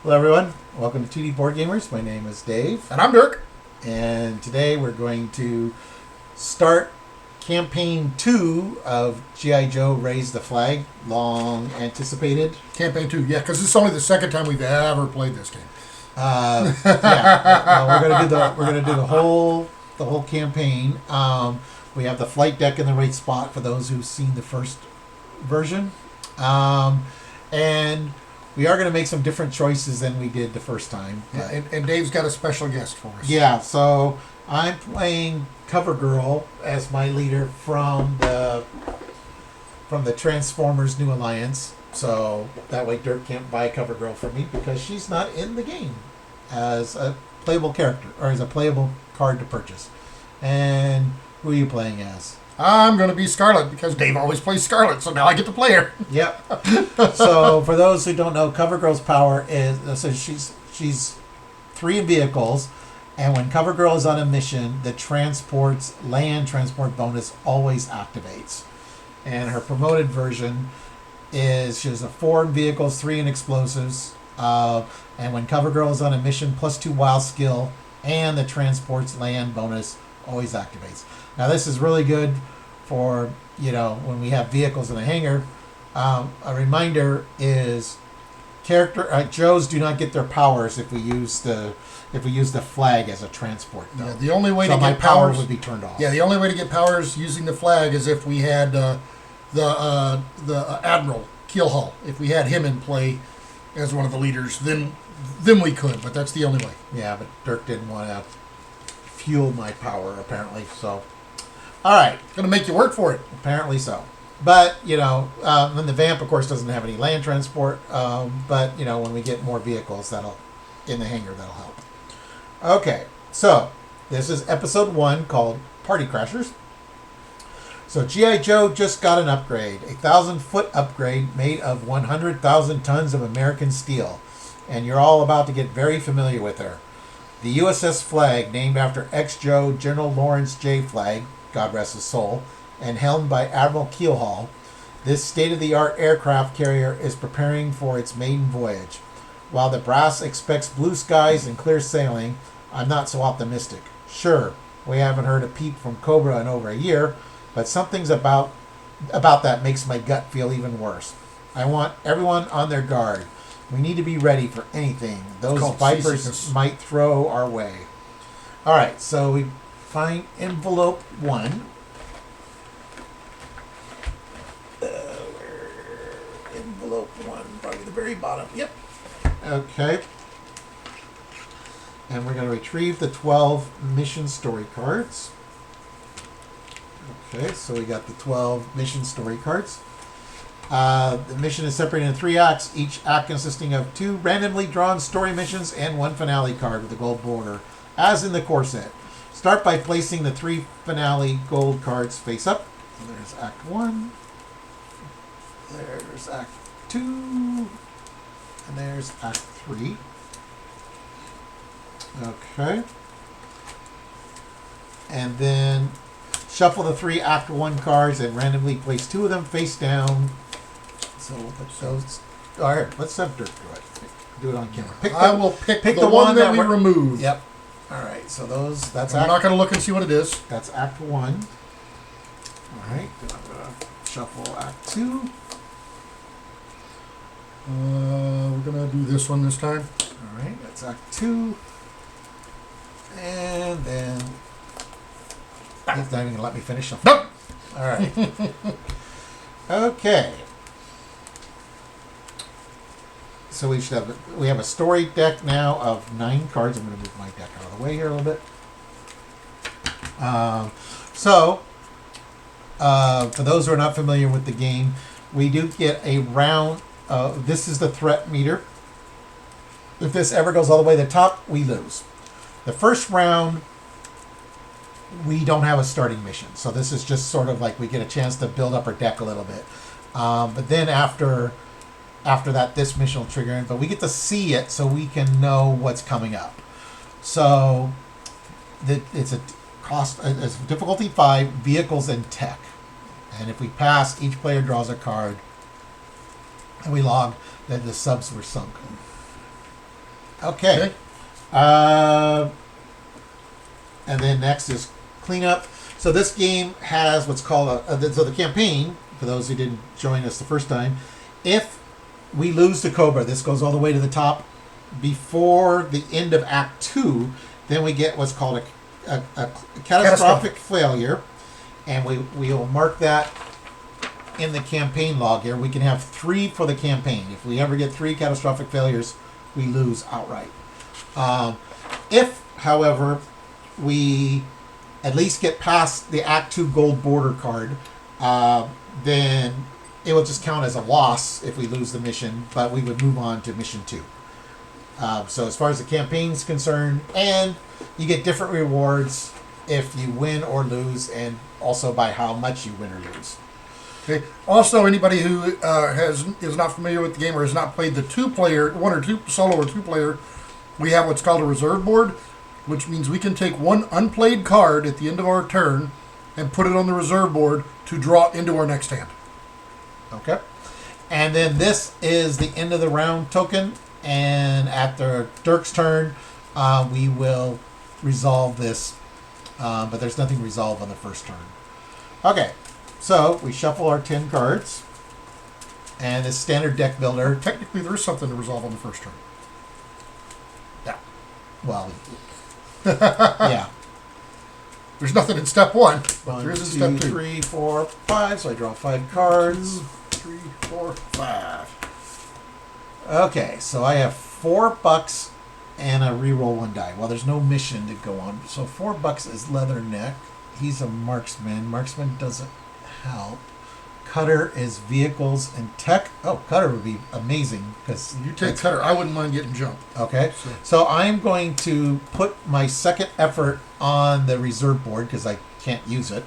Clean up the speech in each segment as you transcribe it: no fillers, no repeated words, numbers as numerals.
Hello, everyone. Welcome to 2D Board Gamers. My name is Dave, And I'm Dirk. and today we're going to start campaign 2 of G.I. Joe Raise the Flag, long anticipated. Campaign 2, yeah, because this is only the second time we've ever played this game. We're gonna do the whole campaign. We have the flight deck in the right spot for those who've seen the first version, and we are going to make some different choices than we did the first time. And Dave's got a special guest for us. Yeah, so I'm playing Cover Girl as my leader from the Transformers New Alliance. So that way Dirk can't buy Cover Girl from me because she's not in the game as a playable character or as a playable card to purchase. And who are you playing as? I'm going to be Scarlet because Dave always plays Scarlet, so now I get to play her. Yep. So for those who don't know, Cover Girl's power is she's 3 in vehicles, and when Cover Girl is on a mission, the land transport bonus always activates. And her promoted version is she has a 4 in vehicles, 3 in explosives, and when Cover Girl is on a mission, +2 wild skill, and the transport's land bonus always activates. Now this is really good for, when we have vehicles in a hangar. A reminder is Joes do not get their powers if we use the flag as a transport. Though. Yeah, the only way so to my get power powers would be turned off. Yeah, the only way to get powers using the flag is if we had the Admiral Keelhaul. If we had him in play as one of the leaders, then we could. But that's the only way. Yeah, but Dirk didn't want to fuel my power apparently. So, all right, Going to make you work for it. apparently so. But, and the Vamp, of course, doesn't have any land transport. But, when we get more vehicles in the hangar, that'll help. Okay, so this is episode 1 called Party Crashers. So G.I. Joe just got an upgrade, a 1,000-foot upgrade made of 100,000 tons of American steel. And you're all about to get very familiar with her. The USS Flagg, named after ex-Joe General Lawrence J. Flagg, God rest his soul, and helmed by Admiral Keelhaul, this state-of-the-art aircraft carrier is preparing for its maiden voyage. While the brass expects blue skies and clear sailing, I'm not so optimistic. Sure, we haven't heard a peep from Cobra in over a year, but something's about that makes my gut feel even worse. I want everyone on their guard. We need to be ready for anything those vipers might throw our way. All right, so we find envelope 1. Envelope 1, probably the very bottom. Yep. Okay. And we're going to retrieve the 12 mission story cards. Okay, so we got the 12 mission story cards. The mission is separated into 3 acts, each act consisting of 2 randomly drawn story missions and 1 finale card with a gold border, as in the core set. Start by placing the 3 finale gold cards face up. So there's Act 1. There's Act 2. And there's Act 3. Okay. And then shuffle the 3 Act 1 cards and randomly place 2 of them face down. So we'll put those. All right, let's have Dirk do it. Do it on camera. I will pick the one that we removed. Yep. All right, so that's I'm not going to look and see what it is. That's Act 1. All right, then I'm going to shuffle Act 2. We're going to do this one this time. All right, that's Act 2. And then he's not even going to let me finish shuffling. Nope. All right. Okay. So we have a story deck now of 9 cards. I'm going to move my deck out of the way here a little bit. For those who are not familiar with the game, we do get a round. This is the threat meter. If this ever goes all the way to the top, we lose. The first round, we don't have a starting mission. So this is just sort of like we get a chance to build up our deck a little bit. But then after that, this mission will trigger in. But we get to see it so we can know what's coming up. So it's a difficulty 5, vehicles and tech. And if we pass, each player draws a card. And we log that the subs were sunk. Okay. And then next is cleanup. So this game has what's called so the campaign, for those who didn't join us the first time, if we lose the Cobra, this goes all the way to the top before the end of Act 2, then we get what's called a catastrophic failure, and we will mark that in the campaign log here. We can have 3 for the campaign. If we ever get 3 catastrophic failures, we lose outright. If, however, we at least get past the Act 2 gold border card, then it will just count as a loss if we lose the mission, but we would move on to mission 2. So as far as the campaign's concerned, and you get different rewards if you win or lose, and also by how much you win or lose. Okay. Also, anybody who is not familiar with the game or has not played the 2-player, 1 or 2 solo or 2-player, we have what's called a reserve board, which means we can take one unplayed card at the end of our turn and put it on the reserve board to draw into our next hand. Okay. And then this is the end of the round token, and after Dirk's turn, we will resolve this, but there's nothing resolved on the first turn. Okay, so we shuffle our 10 cards, and this standard deck builder. Technically, there is something to resolve on the first turn. Yeah. Well, yeah. There's nothing in step 1, but 1, there is in step 2. 3, 4, 5. So I draw 5 cards. 2, 3, 4, 5. Okay, so I have $4 and I reroll 1 die. Well, there's no mission to go on. So $4 is Leatherneck. He's a marksman. Marksman doesn't help. Cutter is vehicles and tech. Oh, Cutter would be amazing because You take Cutter. I wouldn't mind getting jumped. Okay, so I'm going to put my second effort on the reserve board because I can't use it.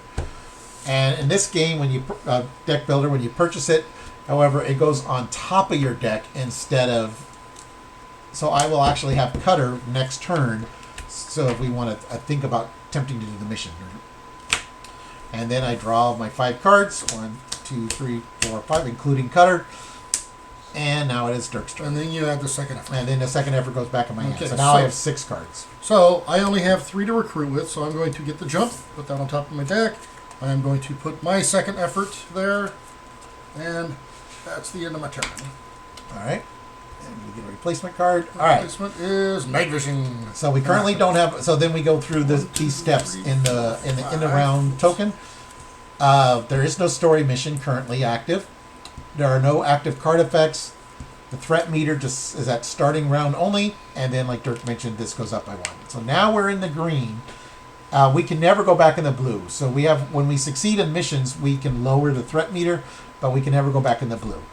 And in this game, when you deck builder, when you purchase it, however, it goes on top of your deck instead of. So I will actually have Cutter next turn. So if we want to think about attempting to do the mission, and then I draw my 5 cards. 1, 2, 3, 4, 5, including Cutter. And now it is Dirk's turn. And then you add the second effort. And then the second effort goes back in my hand. Okay, So now so- I have 6 cards. So I only have 3 to recruit with, so I'm going to get the jump, put that on top of my deck. I am going to put my second effort there, and that's the end of my turn. All right. And we get a replacement card. All right. Replacement is night vision. So we currently don't have. So then we go through these steps in the end of round token. There is no story mission currently active. There are no active card effects. The threat meter just is at starting round only, and then, like Dirk mentioned, this goes up by 1. So now we're in the green. We can never go back in the blue. So we have, when we succeed in missions, we can lower the threat meter, but we can never go back in the blue.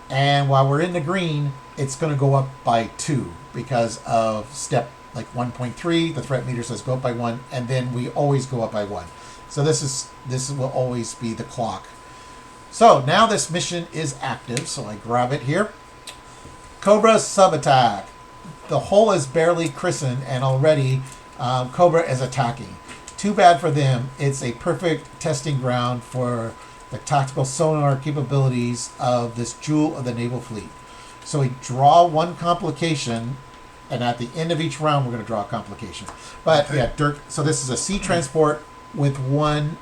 And while we're in the green, it's going to go up by 2 because of step like 1.3. The threat meter says go up by 1, and then we always go up by 1. So this will always be the clock. So now this mission is active. So I grab it here. Cobra sub attack. The hull is barely christened, and already Cobra is attacking. Too bad for them. It's a perfect testing ground for the tactical sonar capabilities of this jewel of the naval fleet. So we draw 1 complication, and at the end of each round, we're going to draw a complication. But Okay. yeah, Dirk. So this is a sea transport with 1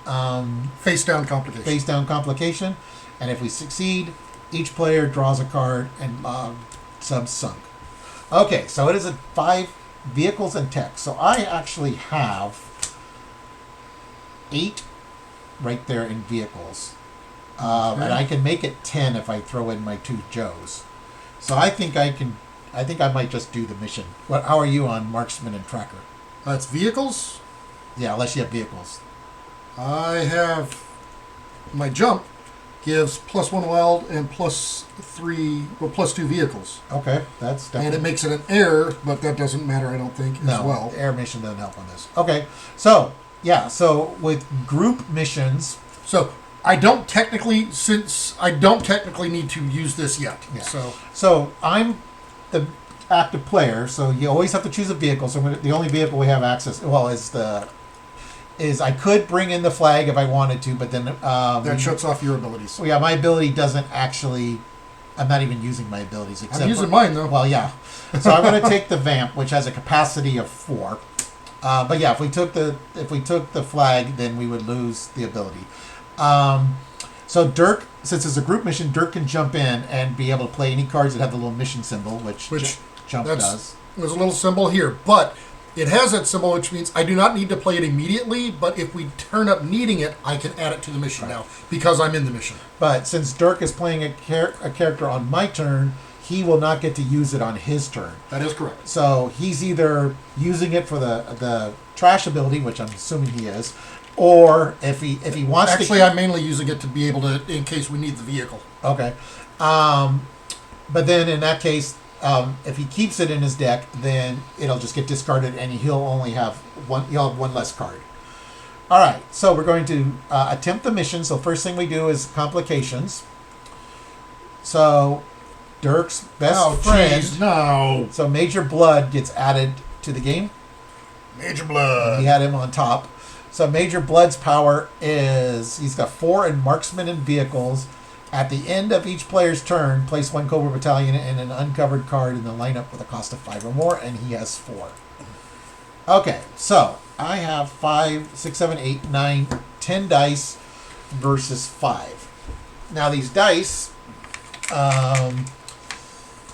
Face down complication. face down complication, and if we succeed, each player draws a card and sub sunk. Okay, so it is a 5 vehicles and tech. So I actually have 8 right there in vehicles. And I can make it 10 if I throw in my 2 Joes. So I think I might just do the mission. How are you on marksman and tracker? That's vehicles. Yeah, unless you have vehicles. I have my jump gives +1 wild and +2 vehicles. Okay, that's definitely. And it makes it an air, but that doesn't matter, I don't think, as well. The air mission doesn't help on this. Okay, so yeah, so with group missions, So I don't technically need to use this yet. Yeah. So I'm the active player, so you always have to choose a vehicle. So the only vehicle we have access is I could bring in the Flagg if I wanted to, but then that shuts off your abilities. So yeah, my ability doesn't actually I'm not even using my abilities. Except I'm using mine, though. Well, yeah. So I'm going to take the vamp, which has a capacity of 4. But yeah, if we took the flag, then we would lose the ability. So Dirk, since it's a group mission, Dirk can jump in and be able to play any cards that have the little mission symbol, which jump does. There's a little symbol here, but it has that symbol, which means I do not need to play it immediately, but if we turn up needing it, I can add it to the mission now, because I'm in the mission. But since Dirk is playing a character on my turn, he will not get to use it on his turn. That is correct. So he's either using it for the trash ability, which I'm assuming he is, or if he wants to... Actually, I'm mainly using it to be able to, in case we need the vehicle. Okay. But then in that case, if he keeps it in his deck, then it'll just get discarded and he'll only have one less card. All right, so we're going to attempt the mission. So first thing we do is complications. So Dirk's best friend. Geez, no. So Major Blood gets added to the game. Major Blood. We had him on top. So Major Blood's power is he's got 4 in marksman and vehicles. At the end of each player's turn, place 1 Cobra Battalion and an uncovered card in the lineup with a cost of 5 or more, and he has 4. Okay, so I have 5, 6, 7, 8, 9, 10 dice versus 5. Now these dice,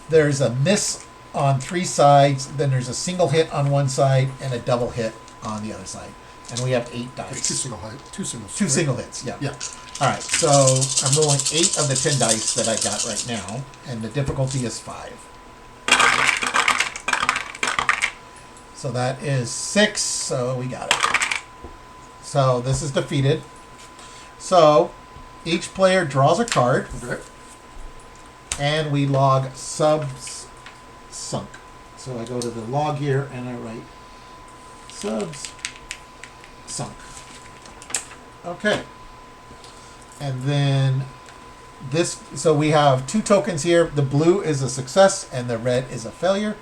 there's a miss on 3 sides, then there's a single hit on one side and a double hit on the other side. And we have 8 dice. There's 2 single hits. 2 singles. 2 single hits, yeah. Yeah. All right, so I'm rolling 8 of the 10 dice that I got right now, and the difficulty is 5. So that is 6, so we got it. So this is defeated. So each player draws a card, Okay. and we log subs sunk. So I go to the log here, and I write subs sunk. Okay. And then this, so we have 2 tokens here. The blue is a success and the red is a failure.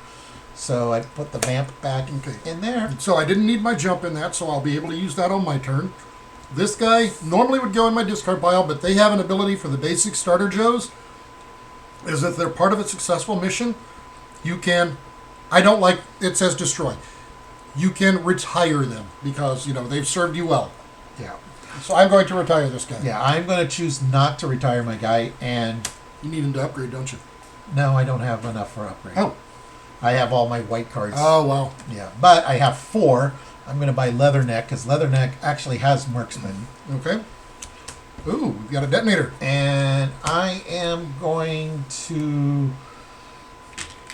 So I put the vamp back in there. So I didn't need my jump in that, so I'll be able to use that on my turn. This guy normally would go in my discard pile, but they have an ability for the basic starter Joes. Is if they're part of a successful mission, you can, I don't like, it says destroy. You can retire them because, they've served you well. Yeah. So I'm going to retire this guy. Yeah, I'm going to choose not to retire my guy. And you need him to upgrade, don't you? No, I don't have enough for upgrade. Oh. I have all my white cards. Oh, wow. Yeah, but I have 4. I'm going to buy Leatherneck because Leatherneck actually has marksman. Okay. Ooh, we've got a detonator. And I am going to...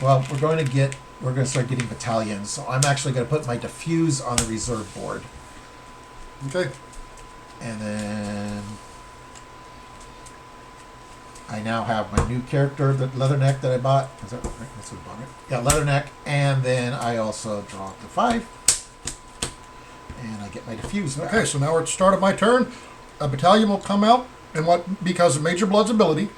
Well, we're going to start getting battalions. So I'm actually going to put my diffuse on the reserve board. Okay. And then I now have my new character, the Leatherneck that I bought. Is that right? That's what I bought, right? Yeah, Leatherneck. And then I also draw the 5. And I get my diffuse back. Okay, so now we're at the start of my turn. A battalion will come out, and because of Major Blood's ability.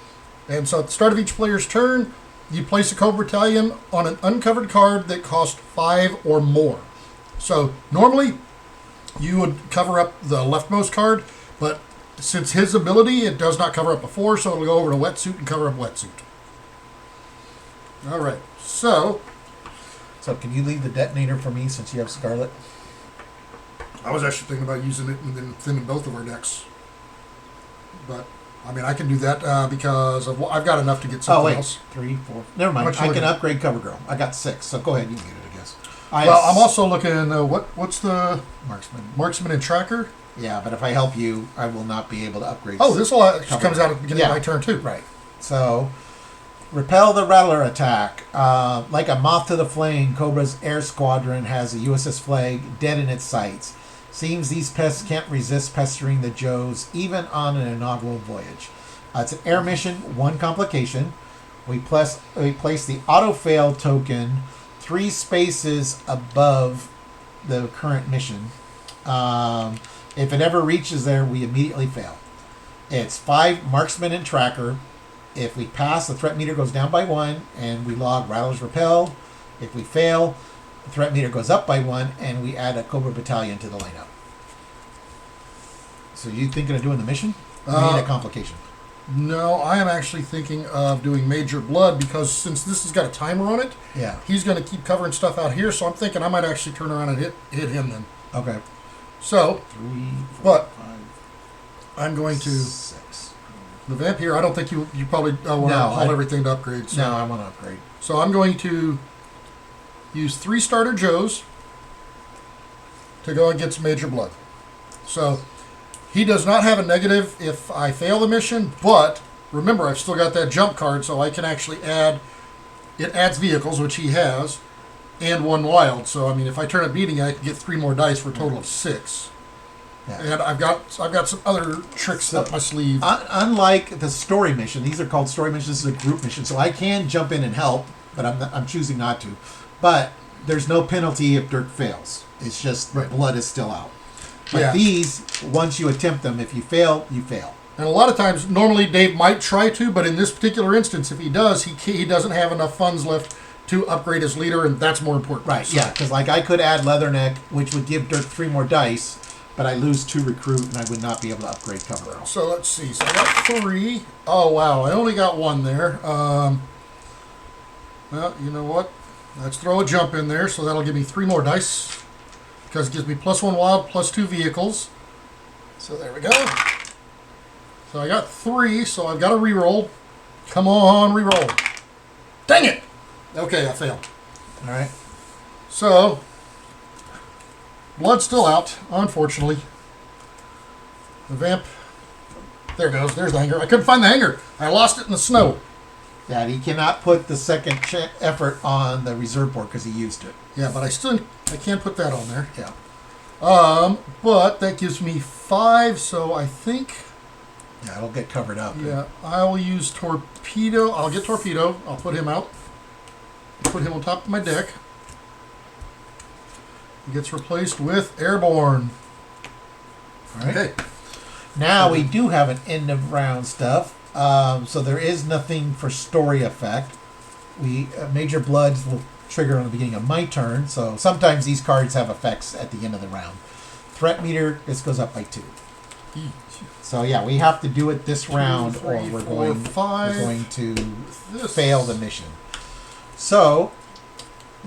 And so at the start of each player's turn, you place a Cobra Battalion on an uncovered card that costs 5 or more. So normally you would cover up the leftmost card, but since his ability, it does not cover up a 4, so it'll go over to wetsuit and cover up wetsuit. All right, so can you leave the detonator for me since you have Scarlet? I was actually thinking about using it and then thinning both of our decks. But, I can do that because I've got enough to get something else. 3, 4. Never mind. I can upgrade Cover Girl. I got 6, so go ahead. You can get it, I guess. I'm also looking, what's the... Marksman. Marksman and Tracker? Yeah, but if I help you, I will not be able to upgrade. Oh, this all comes out at the beginning of my turn, too. Right. So, repel the Rattler attack. Like a moth to the flame, Cobra's air squadron has a USS Flagg dead in its sights. Seems these pests can't resist pestering the Joes, even on an inaugural voyage. It's an air mission, 1 complication. We place the auto-fail token 3 spaces above the current mission. If it ever reaches there, we immediately fail. It's 5 marksman and tracker. If we pass, the threat meter goes down by 1, and we log Rattlers repelled. If we fail, the threat meter goes up by 1, and we add a Cobra Battalion to the lineup. So you thinking of doing the mission? Or you need a complication? No, I am actually thinking of doing Major Blood because since this has got a timer on it, Yeah. he's going to keep covering stuff out here. So I'm thinking I might actually turn around and hit him then. Okay. So, 3, 4, but 5, I'm going to 6. the vamp here. I don't think you probably want to haul everything to upgrade. So. No, I want to upgrade. So I'm going to use 3 starter Joes to go and get some Major Blood. So he does not have a negative if I fail the mission, but remember I've still got that jump card, so I can actually add. It adds vehicles, which he has, and 1 wild. So I mean, if I turn a beating, I can get 3 more dice for a total of 6. Yeah. And I've got some other tricks up my sleeve. Unlike the story mission, these are called story missions. This is a group mission, so I can jump in and help, but I'm choosing not to. But there's no penalty if Dirk fails. It's just blood is still out. But these, once you attempt them, if you fail, you fail. And a lot of times, normally Dave might try to, but in this particular instance, if he does, he doesn't have enough funds left to upgrade his leader, and that's more important. Right, so. yeah, because like I could add Leatherneck, which would give Dirk 3 more dice, but I lose 2 recruit, and I would not be able to upgrade cover. So let's see. So I got 3. Oh, wow. I only got 1 there. Well, you know what? Let's throw a jump in there, so that'll give me 3 more dice. Because it gives me +1 wild, +2 vehicles. So there we go. So I got 3, so I've got to reroll. Come on, reroll. Dang it! Okay, I failed. All right. So, blood's still out, unfortunately. The vamp. There it goes. There's the hanger. I couldn't find the hanger. I lost it in the snow. Yeah, he cannot put the second effort on the reserve board because he used it. Yeah, but I can't put that on there. Yeah. But that gives me 5, so I think. Yeah, it'll get covered up. Yeah, I will use torpedo. I'll get torpedo. I'll put him out. Put him on top of my deck. He gets replaced with airborne. All right. Okay. Now we do have an end of round stuff. So there is nothing for story effect. Major Bloods will trigger on the beginning of my turn. So sometimes these cards have effects at the end of the round. Threat meter, this goes up by 2. So yeah, we have to do it this round, or we're going to fail the mission. So,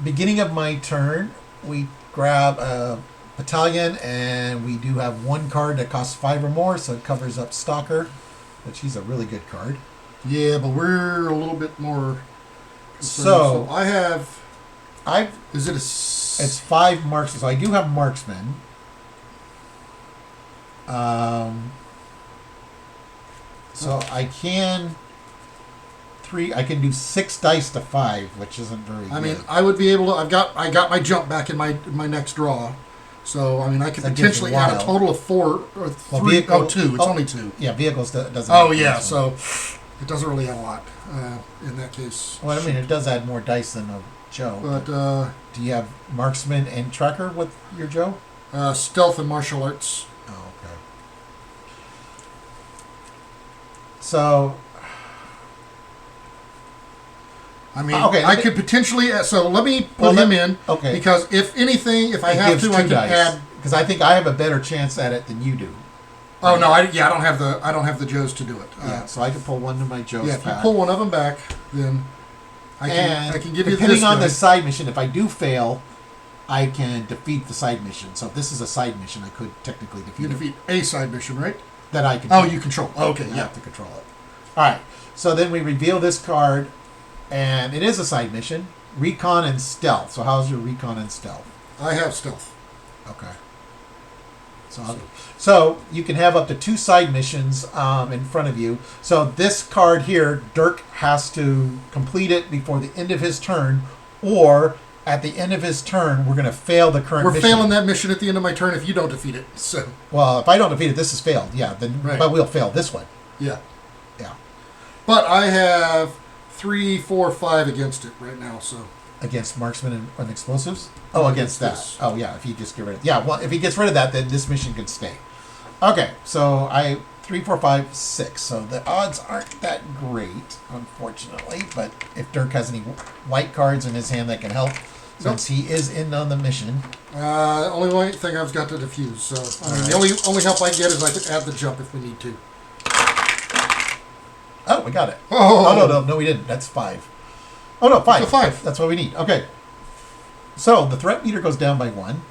beginning of my turn, we grab a battalion, and we do have 1 card that costs 5 or more, so it covers up Stalker, which he's a really good card. Yeah, but we're a little bit more. So It's 5 marksmen. So I do have marksmen. So I can do 6 dice to 5, which isn't very good. I mean, I would be able to. I got my jump back in my next draw, so I mean, I could potentially add a total of 4 or 3. 2. It's only 2. Yeah, vehicles doesn't. Oh yeah, so it doesn't really add a lot in that case. Well, I mean, it does add more dice than a Joe. But do you have marksman and tracker with your Joe? Stealth and martial arts. Oh, okay. So. I mean, I could potentially. So let me put him in. Okay. Because if anything, if I have to, I can add. Because I think I have a better chance at it than you do. Oh no! I don't have the Joes to do it. Yeah, so I can pull one of my Joes. Yeah, if you pull one of them back, then I can give you this. Depending on the side mission, if I do fail, I can defeat the side mission. So if this is a side mission, I could technically defeat. You defeat a side mission, right? That I control. Oh, you control. Okay, I have to control it. All right. So then we reveal this card. And it is a side mission, recon and stealth. So how's your recon and stealth? I have stealth. Okay. So you can have up to 2 side missions in front of you. So this card here, Dirk has to complete it before the end of his turn, or at the end of his turn, we're going to fail the current mission. We're failing that mission at the end of my turn if you don't defeat it. So. Well, if I don't defeat it, this is failed. Yeah, then but we'll fail this one. Yeah. Yeah. But I have 3, 4, 5 against it right now, so. Against marksman and explosives? Oh, against that. This. Oh, yeah, if you just get rid of well, if he gets rid of that, then this mission can stay. Okay, so 3, 4, 5, 6. So the odds aren't that great, unfortunately. But if Dirk has any white cards in his hand that can help, since he is in on the mission. Only white thing I've got to defuse. So I mean, the only help I get is I can add the jump if we need to. Oh, we got it. Oh, No, we didn't. That's 5. Oh, no, 5. It's a 5. That's what we need. Okay. So the threat meter goes down by 1.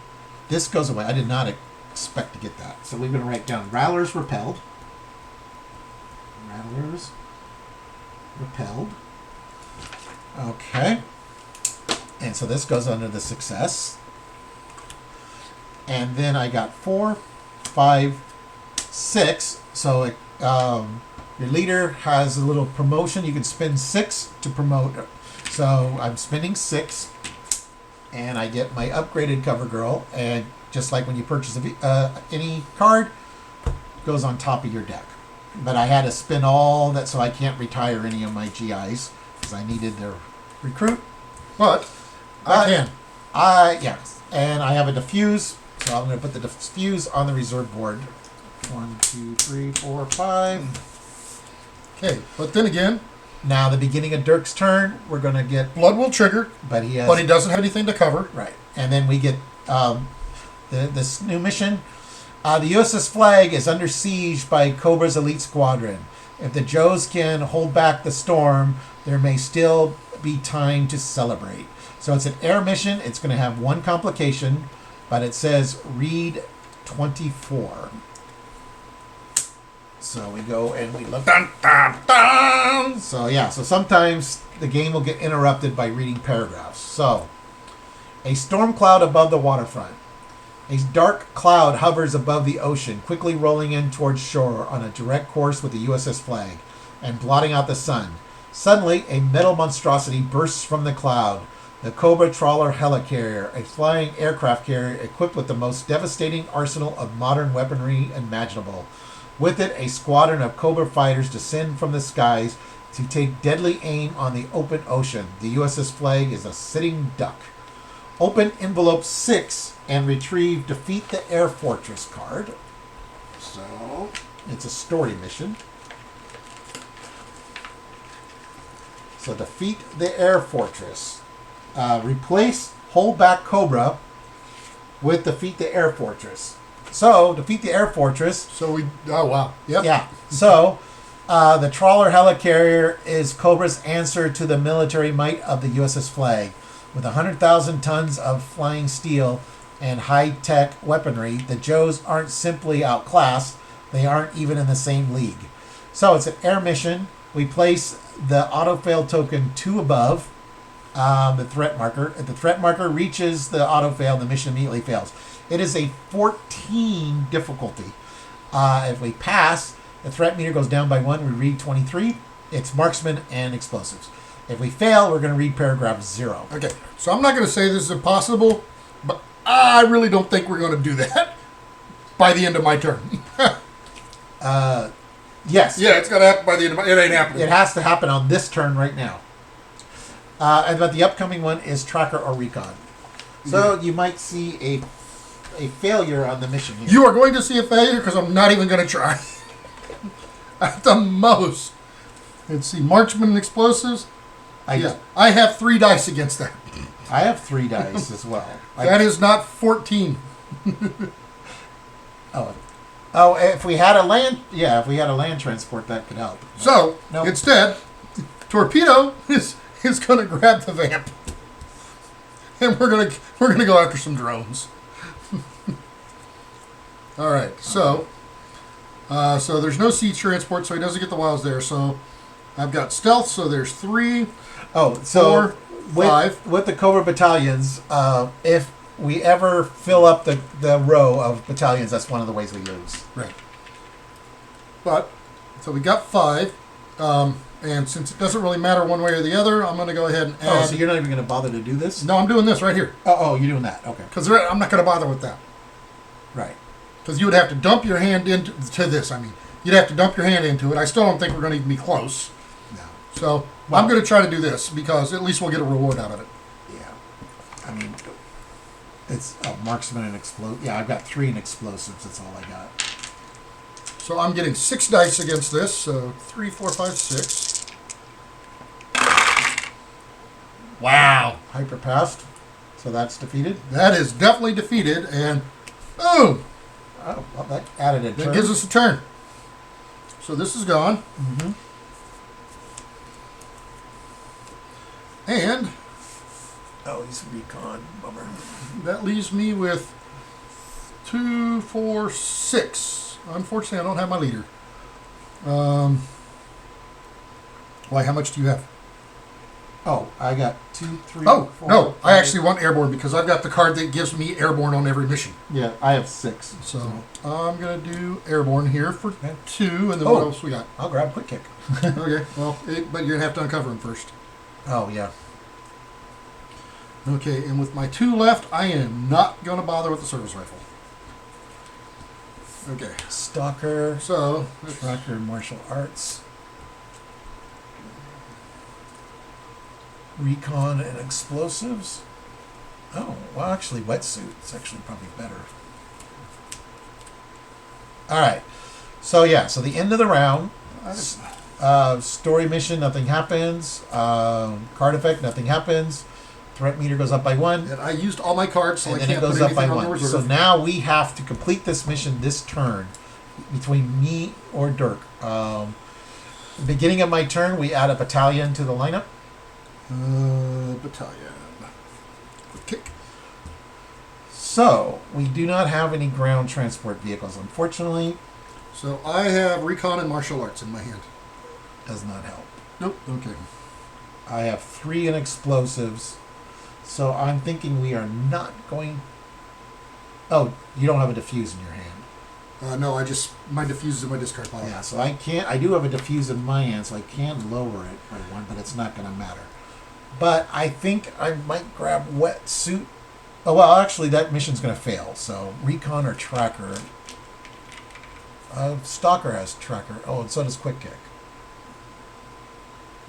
This goes away. I did not expect to get that. So we're going to write down Rattlers repelled. Rattlers repelled. Okay. And so this goes under the success. And then I got 4, 5, 6. So your leader has a little promotion. You can spend 6 to promote. So I'm spending 6. And I get my upgraded Cover Girl. And just like when you purchase any card, it goes on top of your deck. But I had to spend all that, so I can't retire any of my GIs because I needed their recruit. but I can. Yes. And I have a diffuse, so I'm going to put the diffuse on the reserve board. 1, 2, 3, 4, 5. Okay, but then again, Now, the beginning of Dirk's turn, we're going to get, blood will trigger, but he has, but he doesn't have anything to cover. right. And then we get this new mission. The USS Flagg is under siege by Cobra's elite squadron. If the Joes can hold back the storm, there may still be time to celebrate. So it's an air mission. It's going to have one complication, but it says read 24. So we go and we look. Dun, dun, dun. So yeah, so sometimes the game will get interrupted by reading paragraphs. So, a storm cloud above the waterfront. A dark cloud hovers above the ocean, quickly rolling in towards shore on a direct course with the USS Flagg and blotting out the sun. Suddenly, a metal monstrosity bursts from the cloud. The Cobra Trawler Helicarrier, a flying aircraft carrier equipped with the most devastating arsenal of modern weaponry imaginable. With it, a squadron of Cobra fighters descend from the skies to take deadly aim on the open ocean. The USS Flagg is a sitting duck. Open envelope 6 and retrieve Defeat the Air Fortress card. So, it's a story mission. So, defeat the Air Fortress. Replace Hold Back Cobra with Defeat the Air Fortress. So, defeat the Air Fortress. So oh wow. Yep. Yeah. So, the Trawler Helicarrier is Cobra's answer to the military might of the USS Flagg. With 100,000 tons of flying steel and high-tech weaponry, the Joes aren't simply outclassed, they aren't even in the same league. So it's an air mission. We place the auto-fail token 2 above the threat marker. If the threat marker reaches the auto-fail, the mission immediately fails. It is a 14 difficulty. If we pass, the threat meter goes down by 1. We read 23. It's marksman and explosives. If we fail, we're going to read paragraph 0. Okay, so I'm not going to say this is impossible, but I really don't think we're going to do that by the end of my turn. Yes. Yeah, it's going to happen by the end of my... It ain't happening. It has to happen on this turn right now. But the upcoming one is Tracker or Recon. So you might see a failure on the mission here. You are going to see a failure because I'm not even going to try. At the most. Let's see, marksman and explosives. I have 3 dice against that. I have 3 dice as well. That is not 14. Oh, if we had a land transport, that could help. So Nope. instead, Torpedo is going to grab the vamp, and we're gonna go after some drones. All right, so there's no sea transport, so he doesn't get the wilds there. So I've got stealth, so there's 3. Oh, so 4, 5. with the Cobra battalions, if we ever fill up the row of battalions, that's one of the ways we lose. Right. But, so we got 5. And since it doesn't really matter one way or the other, I'm going to go ahead and add... Oh, so you're not even going to bother to do this? No, I'm doing this right here. Oh, you're doing that. Okay. Because I'm not going to bother with that. Right. Because you would have to dump your hand into this. I mean, you'd have to dump your hand into it. I still don't think we're going to even be close. No. So I'm going to try to do this because at least we'll get a reward out of it. Yeah. I mean, it's a marksman and explode. Yeah, I've got 3 in explosives. That's all I got. So I'm getting 6 dice against this. So 3, 4, 5, 6. Wow. Hyper passed. So that's defeated. That is definitely defeated. And boom. Oh, well, that added a turn. That gives us a turn. So this is gone. Mm-hmm. And Oh, he's recon. Bummer. that leaves me with 2, 4, 6. Unfortunately, I don't have my leader. Why? How much do you have? Oh, I got 2, 3. Oh, 4, no. 5. I actually want airborne because I've got the card that gives me airborne on every mission. Yeah, I have 6. So I'm going to do airborne here for Okay. 2. And then Oh. what else we got? I'll grab quick kick. Okay. Well, but you're going to have to uncover them first. Oh, yeah. Okay. And with my 2 left, I am not going to bother with the service rifle. Okay. Stalker, So, Tracker, Martial Arts, Recon, and Explosives. Oh, well, actually, Wetsuit is actually probably better. All right. So, yeah, so the end of the round, story mission, nothing happens. Card effect, nothing happens. Threat meter goes up by 1. and I used all my cards, so And I then it can't goes put up by anything on the 1. reserve. So now we have to complete this mission this turn between me or Dirk. Beginning of my turn, we add a battalion to the lineup. Battalion. Quick kick. So we do not have any ground transport vehicles, unfortunately. So I have recon and martial arts in my hand. Does not help. Nope. Okay. I have 3 in explosives. So I'm thinking we are not going... Oh, you don't have a diffuse in your hand. No, my diffuse is in my discard pile. Yeah, so I can't... I do have a diffuse in my hand, so I can lower it by 1, but it's not going to matter. But I think I might grab Wetsuit. Oh, well, actually, that mission's going to fail. So Recon or Tracker. Stalker has Tracker. Oh, and so does Quick Kick.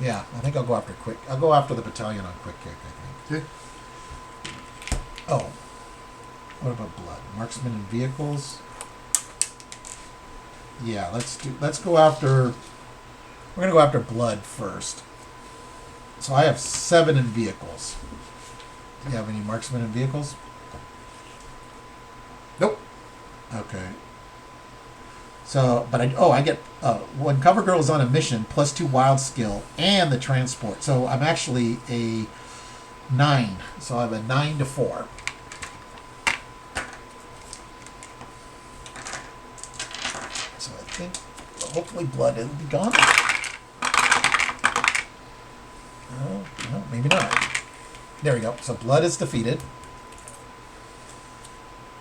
Yeah, I think I'll go after Quick. I'll go after the battalion on Quick Kick, I think. Okay. Oh, what about Blood? Marksman and vehicles. Yeah, let's go after. We're gonna go after Blood first. So I have 7 in vehicles. Do you have any marksman and vehicles? Nope. Okay. So, but I get when Cover Girl is on a mission, +2 wild skill and the transport. So I'm actually a 9. So I have a 9 to 4. So I think hopefully Blood will be gone. No, maybe not. There we go. So Blood is defeated.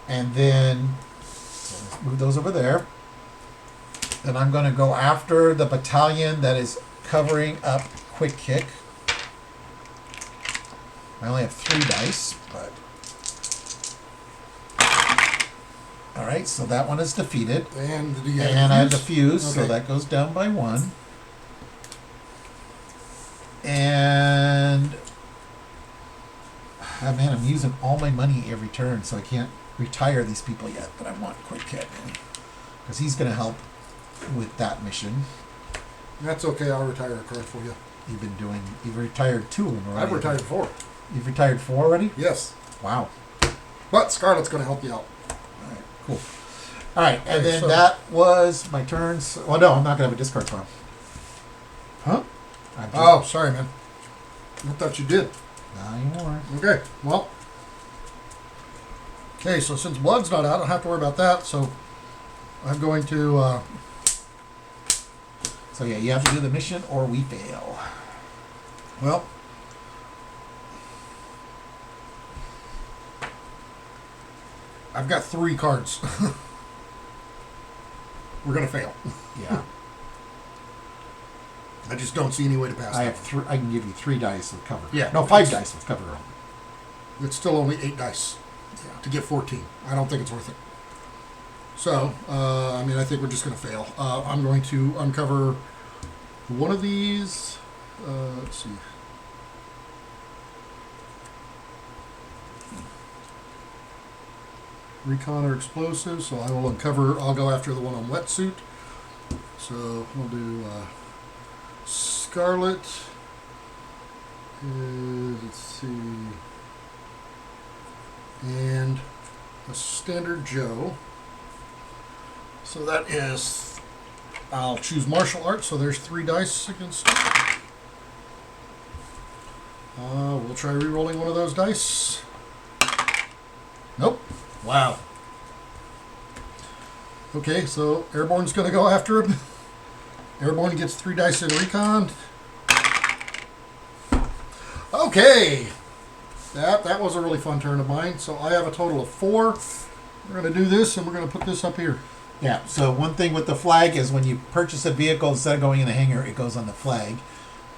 And then so let's move those over there. Then I'm going to go after the battalion that is covering up Quick Kick. I only have 3 dice, but... Alright, so that one is defeated. And I have diffuse, Okay. so that goes down by 1. And... Oh man, I'm using all my money every turn, so I can't retire these people yet, but I want Quick Kick. Because he's going to help with that mission. That's okay. I'll retire a card for you. You've retired 2 of them already. I've retired 4. You've retired 4 already? Yes. Wow. But Scarlet's going to help you out. Alright, cool. Alright, and Okay, then so- that was my turn. Well, no, I'm not going to have a discard pile. Huh? I'm just, Oh, sorry, man. I thought you did. not anymore. Okay. Well. Okay, so since Blood's not out, I don't have to worry about that. So I'm going to... So yeah, you have to do the mission or we fail. well... I've got 3 cards. We're going to fail. Yeah. I just don't see any way to pass I that. have I can give you 3 dice with cover. Yeah. No, 5 dice with cover. It's still only 8 dice Yeah. to get 14. I don't think it's worth it. So, I mean, I think we're just going to fail. I'm going to uncover one of these. Let's see. Recon or explosive, so I will uncover. I'll go after the one on wetsuit. So we'll do Scarlet. Let's see. And a standard Joe. So that is, I'll choose martial arts, so there's 3 dice against it. We'll try re-rolling one of those dice. Nope. Wow. Okay, so Airborne's going to go after him. Airborne gets 3 dice in recon. Okay. That was a really fun turn of mine. So I have a total of 4. We're going to do this, and we're going to put this up here. Yeah, so one thing with the Flagg is when you purchase a vehicle, instead of going in the hangar, it goes on the Flagg.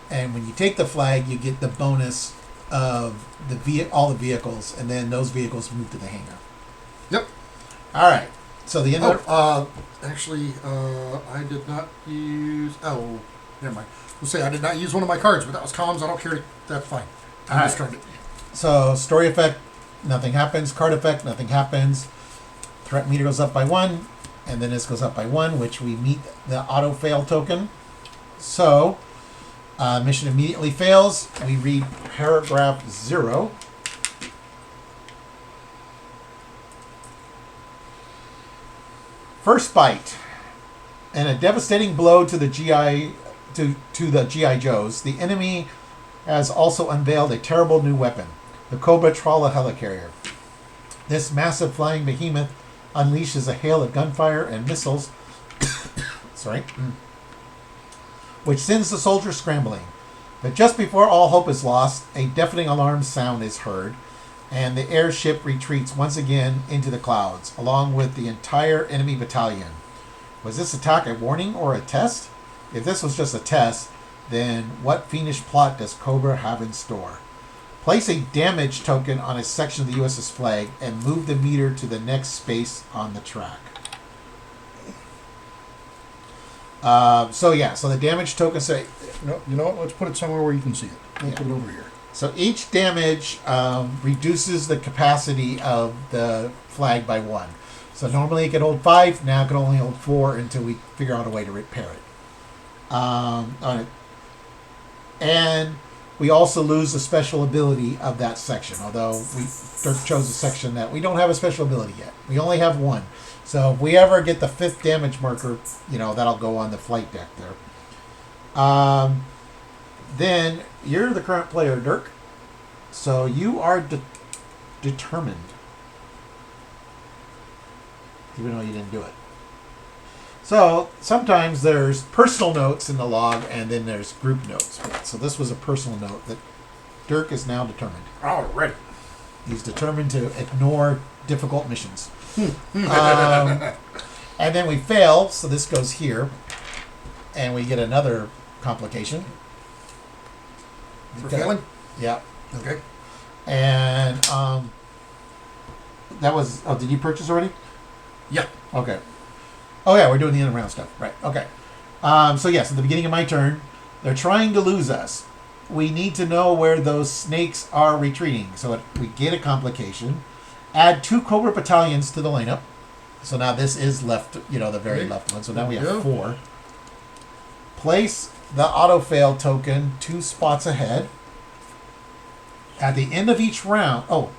And when you take the Flagg, you get the bonus of all the vehicles, and then those vehicles move to the hangar. Yep. All right. So the end Actually, I did not use... Oh, never mind. We'll say I did not use one of my cards, but that was comms. I don't care. That's fine. I discarded it. So story effect, nothing happens. Card effect, nothing happens. Threat meter goes up by 1, and then this goes up by 1, which we meet the auto fail token. So mission immediately fails. We read paragraph 0. First bite. And a devastating blow to the GI to the GI Joes. The enemy has also unveiled a terrible new weapon, the Cobra Trawler helicarrier. This massive flying behemoth unleashes a hail of gunfire and missiles, which sends the soldiers scrambling. But just before all hope is lost, a deafening alarm sound is heard, and the airship retreats once again into the clouds, along with the entire enemy battalion. Was this attack a warning or a test? If this was just a test, then what fiendish plot does Cobra have in store? Place a damage token on a section of the USS Flagg and move the meter to the next space on the track. So the damage token say... No, you know what? Let's put it somewhere where you can see it. We'll put it over here. So each damage reduces the capacity of the Flagg by 1. So normally it could hold 5, now it can only hold 4 until we figure out a way to repair it. And we also lose the special ability of that section, although Dirk chose a section that we don't have a special ability yet. We only have 1. So if we ever get the 5th damage marker, that'll go on the flight deck there. Then you're the current player, Dirk. So you are determined. Even though you didn't do it. So sometimes there's personal notes in the log, and then there's group notes. So this was a personal note that Dirk is now determined. Already. He's determined to ignore difficult missions. And then we fail, so this goes here, and we get another complication. For failing? Yeah. Okay. And that was... Oh, did you purchase already? Yeah. Okay. Oh, yeah, we're doing the end of round stuff. Right, okay. So, yes, at the beginning of my turn, they're trying to lose us. We need to know where those snakes are retreating. So we get a complication. Add 2 Cobra battalions to the lineup. So now this is left, the very left one. So now we have 4. Place the auto-fail token 2 spots ahead. At the end of each round... Oh,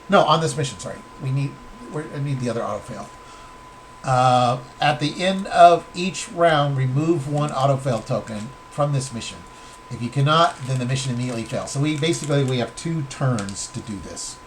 no, on this mission, sorry. I need the other auto-fail. At the end of each round, remove 1 auto-fail token from this mission. If you cannot, then the mission immediately fails. So we have 2 turns to do this.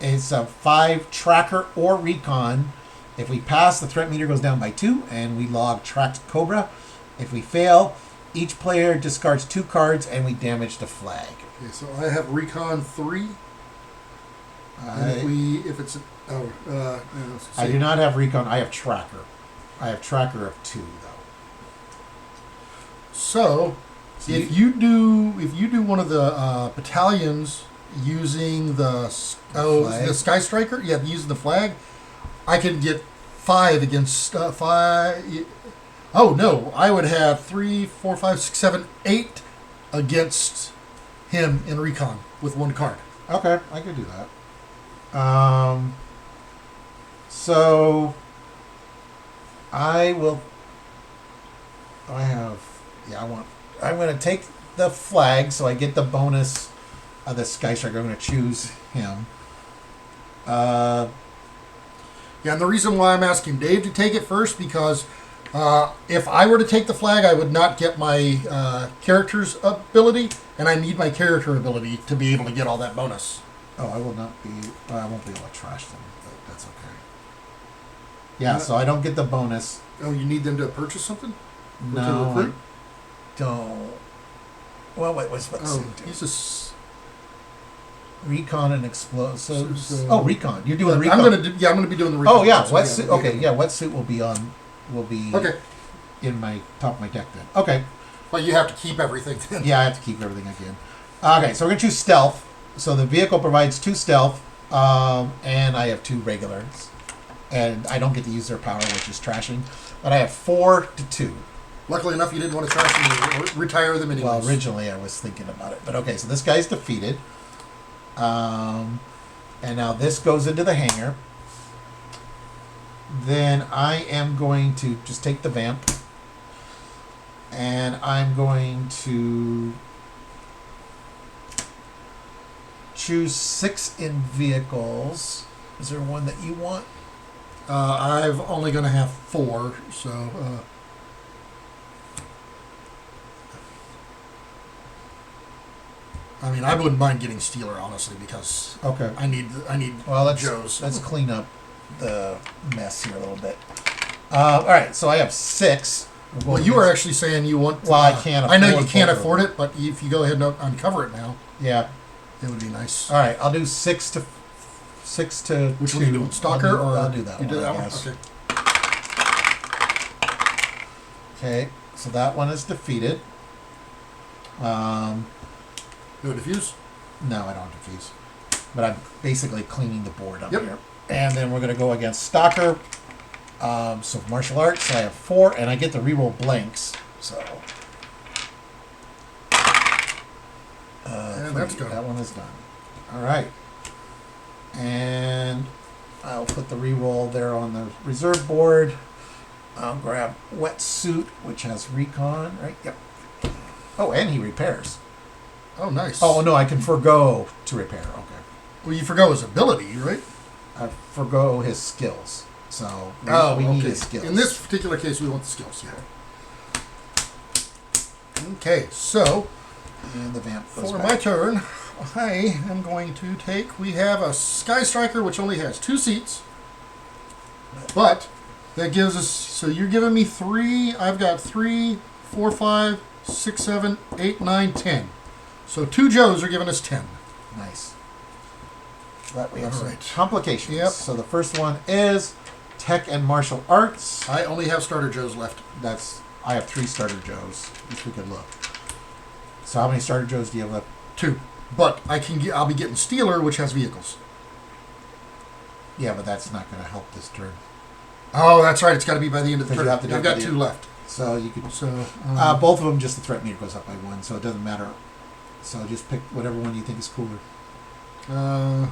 It's a 5 tracker or recon. If we pass, the threat meter goes down by 2, and we log tracked Cobra. If we fail, each player discards 2 cards, and we damage the Flagg. Okay, so I have recon 3. I do not have recon. I have tracker. I have tracker of 2 though. So if you do one of the battalions using the Sky Striker, using the Flagg, I can get 5 against 5. Oh no, I would have 3, 4, 5, 6, 7, 8 against him in recon with 1 card. Okay, I could do that. So I'm going to take the Flagg so I get the bonus of the Sky Striker. I'm going to choose him. And the reason why I'm asking Dave to take it first, because If I were to take the flag, I would not get my character's ability, and I need my character ability to be able to get all that bonus. Oh, I will not be. I won't be able to trash them, but that's okay. Yeah, so I don't get the bonus. Oh, you need them to purchase something? Or to No, I recruit? don't. Well, wait, what's Oh, it do? he's just. Recon and explosives. So- Oh, recon. You're doing recon. I'm gonna be doing the recon. Oh yeah, so wetsuit. Okay, yeah. wetsuit will be on. Will be Okay, in my top of my deck then. Okay. but you have to keep everything. Then. Yeah, I have to keep everything again. Okay, so we're gonna choose stealth. So the vehicle provides 2 stealth, and I have 2 regulars, and I don't get to use their power, which is trashing. But I have 4 to 2. Luckily enough, you didn't want to trash them or retire them anyways. Well, originally I was thinking about it, but okay. So this guy's defeated, and now this goes into the hangar. Then I am going to just take the vamp, and I'm going to choose 6 in vehicles. Is there one that you want? I'm only going to have 4, so. I mean, I wouldn't mind getting Steeler, honestly, because Okay. I need Well, Joe's. let's clean up the mess here a little bit. All right, so I have 6. Well, you were actually saying you want. Well, I can't I know afford you can't both of afford them. it, but if you go ahead and uncover it now, Yeah. it would be nice. All right, I'll do 6 to Which 2. one are you doing? Stalker I'll do that you one. did that I one? guess. Okay. Okay, so that one is defeated. No diffuse. No, I don't diffuse. But I'm basically cleaning the board up Yep. here. And then we're going to go against Stalker. So martial arts, I have 4, and I get to reroll blanks. So. And that's 3. done. That one is done. All right. And I'll put the reroll there on the reserve board. I'll grab wetsuit, which has recon, right? Yep. Oh, and he repairs. Oh, nice. Oh, no, I can forgo to repair. Okay. Well, you forgot his ability, right? I forgo his skills. So we Okay. need his skills. In this particular case, we want the skills. Okay, so And the vamp goes for back. my turn, I am going to take. We have a Sky Striker, which only has 2 seats, but that gives us. So you're giving me 3. I've got 3, 4, 5, 6, 7, 8, 9, 10. So 2 Joes are giving us 10. Nice. But we have All some right. complications. Yep. So the first one is tech and martial arts. I only have starter Joes left. I have 3 starter Joes, if we could look. So how many starter Joes do you have left? 2, but I'll be getting Steeler, which has vehicles. Yeah, but that's not going to help this turn. Oh, that's right. It's got to be by the end of the Because turn. you have to do I've it got by the 2 end. left. So you could. So Both of them, just the threat meter goes up by 1, so it doesn't matter. So just pick whatever one you think is cooler. No,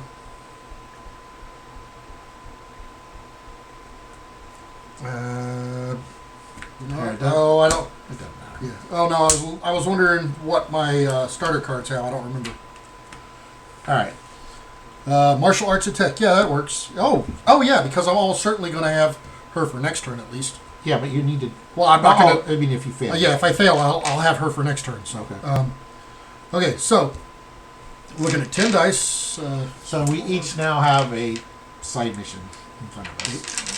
Here, it doesn't- oh, I don't. It doesn't matter. Yeah. Oh no, I was wondering what my starter cards have. I don't remember. All right. Martial arts attack. Yeah, that works. Oh yeah, because I'm almost certainly going to have her for next turn at least. Yeah, but you need to. Well, I'm not going to. I mean, if you fail. Yeah, if I fail, I'll have her for next turn. So. Okay. Okay, so looking at 10 dice. So we each now have a side mission in front of us.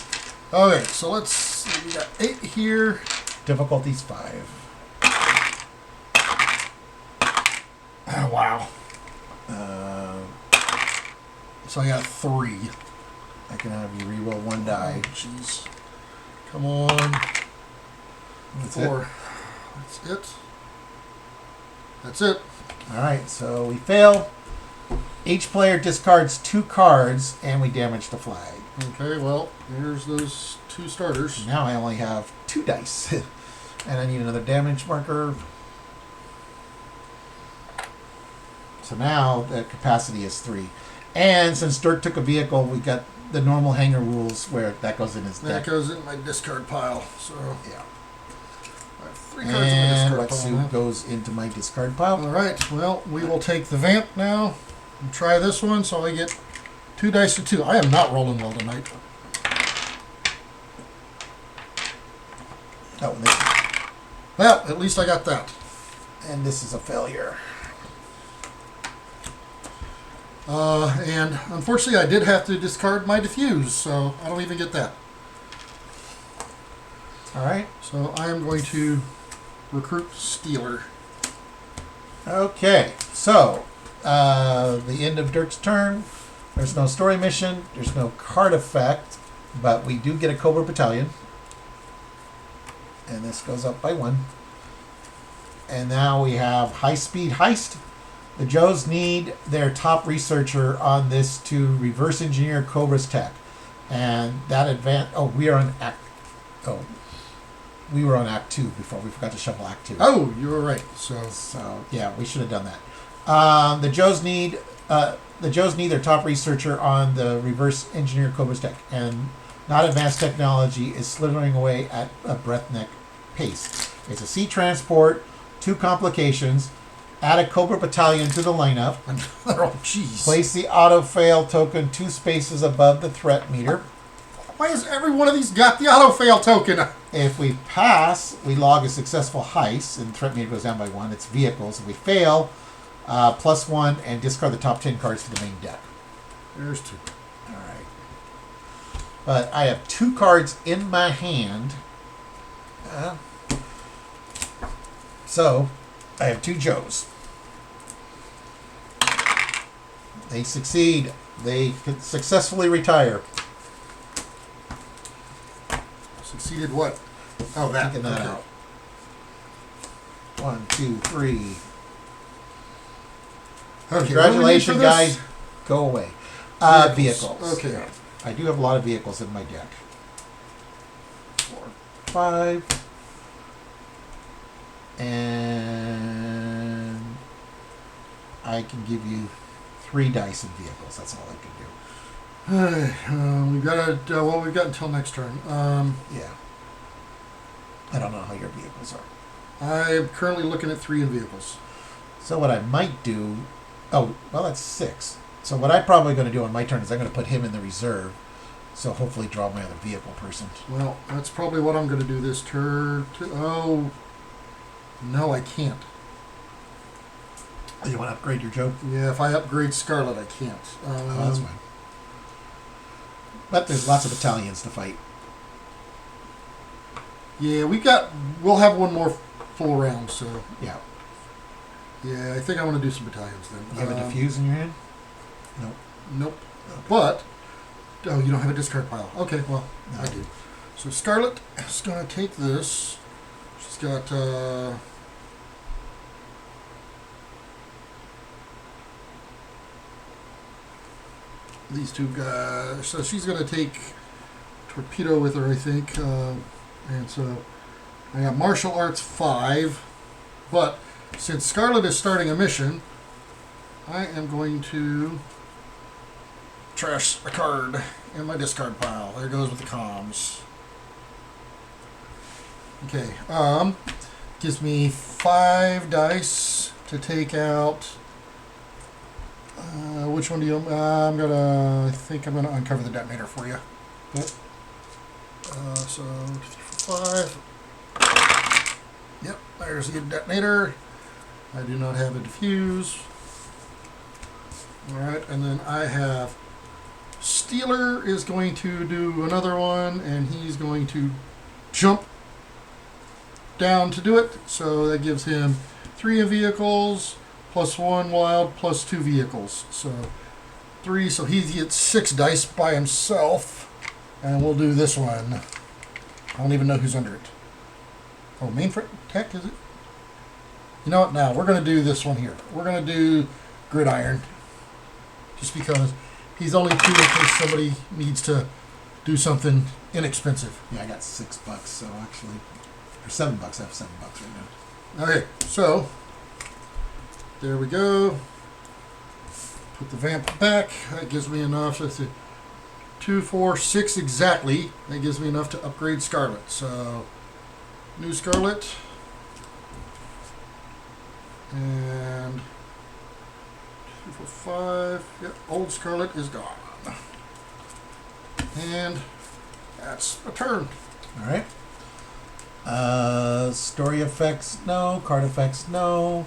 Okay, so let's see. We got 8 here. Difficulty's 5. Oh, wow. Uh, So I got 3. I can have you reroll 1 die. Jeez. Come on. That's 4. it. That's it. That's it. All right, so we fail. Each player discards 2 cards, and we damage the flag. Okay, well, here's those 2 starters. Now I only have 2 dice, and I need another damage marker. So now the capacity is 3. And since Dirk took a vehicle, we got the normal hanger rules where that goes in his That deck. goes in my discard pile. So Yeah. I have 3 cards in my And discard pile. wetsuit goes into my discard pile. All right, well, we will take the vamp now and try this one. So I get 2 dice to 2. I am not rolling well tonight. Oh, and this, Well, at least I got that. and this is a failure. And unfortunately, I did have to discard my diffuse, so I don't even get that. All right. So I am going to recruit Stealer. Okay. So, the end of Dirk's turn. There's no story mission. There's no card effect, but we do get a Cobra Battalion. And this goes up by 1. And now we have High Speed Heist. The Joes need their top researcher on this to reverse engineer Cobra's tech. And that we are on Act... Oh, we were on Act 2 before. We forgot to shuffle Act 2. Oh, you were right. So yeah, we should have done that. The Joes need their top researcher on the reverse engineer Cobra's tech, and not advanced technology is slithering away at a breathtaking pace. It's a sea transport, 2 complications. Add a Cobra Battalion to the lineup. Oh, jeez. Place the auto fail token 2 spaces above the threat meter. Why has every one of these got the auto fail token? If we pass, we log a successful heist, and the threat meter goes down by 1. It's vehicles. If we fail, +1, and discard the top 10 cards to the main deck. There's 2. All right. But I have 2 cards in my hand. So, I have 2 Joes. They succeed. They successfully retire. Succeeded what? Oh, that. Taking that out. 1, 2, 3. Okay, Congratulations, guys. Go away. Vehicles. Okay. Yeah. I do have a lot of vehicles in my deck. 4, 5. And I can give you 3 dice in vehicles. That's all I can do. We've got we've got until next turn. Yeah. I don't know how your vehicles are. I'm currently looking at 3 in vehicles. So what I might do... Oh, well, that's 6. So what I'm probably going to do on my turn is I'm going to put him in the reserve. So hopefully draw my other vehicle person. Well, that's probably what I'm going to do this turn. Oh, no, I can't. You want to upgrade your Joe? Yeah, if I upgrade Scarlet, I can't. Oh, that's fine. But there's lots of battalions to fight. Yeah, we'll have one more full round, so. Yeah. Yeah, I think I want to do some battalions then. You have a diffuse in your hand? Nope. Nope. Okay. But, oh, you don't have a discard pile. Okay, well, No. I do. So Scarlet is going to take this. She's got, these 2 guys. So she's going to take Torpedo with her, I think. And so I got Martial Arts 5. But since Scarlet is starting a mission, I am going to trash a card in my discard pile. There goes with the comms. Okay. Gives me 5 dice to take out. Which one do you? I think I'm gonna uncover the detonator for you. Yep. So 5. Yep, there's the detonator. I do not have a diffuse. All right, and then I have Stealer is going to do another one, and he's going to jump down to do it. So that gives him 3 in vehicles, +1 wild, +2 vehicles. So 3, so he gets 6 dice by himself. And we'll do this one. I don't even know who's under it. Oh, mainframe tech, is it? You know what? Now, we're going to do this one here. We're going to do Gridiron. Just because he's only 2 in case somebody needs to do something inexpensive. Yeah, I got $6, so actually... For $7, I have $7 right now. Okay, so there we go. Put the vamp back. That gives me enough. Let's see. 2, 4, 6 exactly. That gives me enough to upgrade Scarlet. So new Scarlet. And 2, 4, 5. Yep, old Scarlet is gone. And that's a turn. All right. Story effects, no. Card effects, no.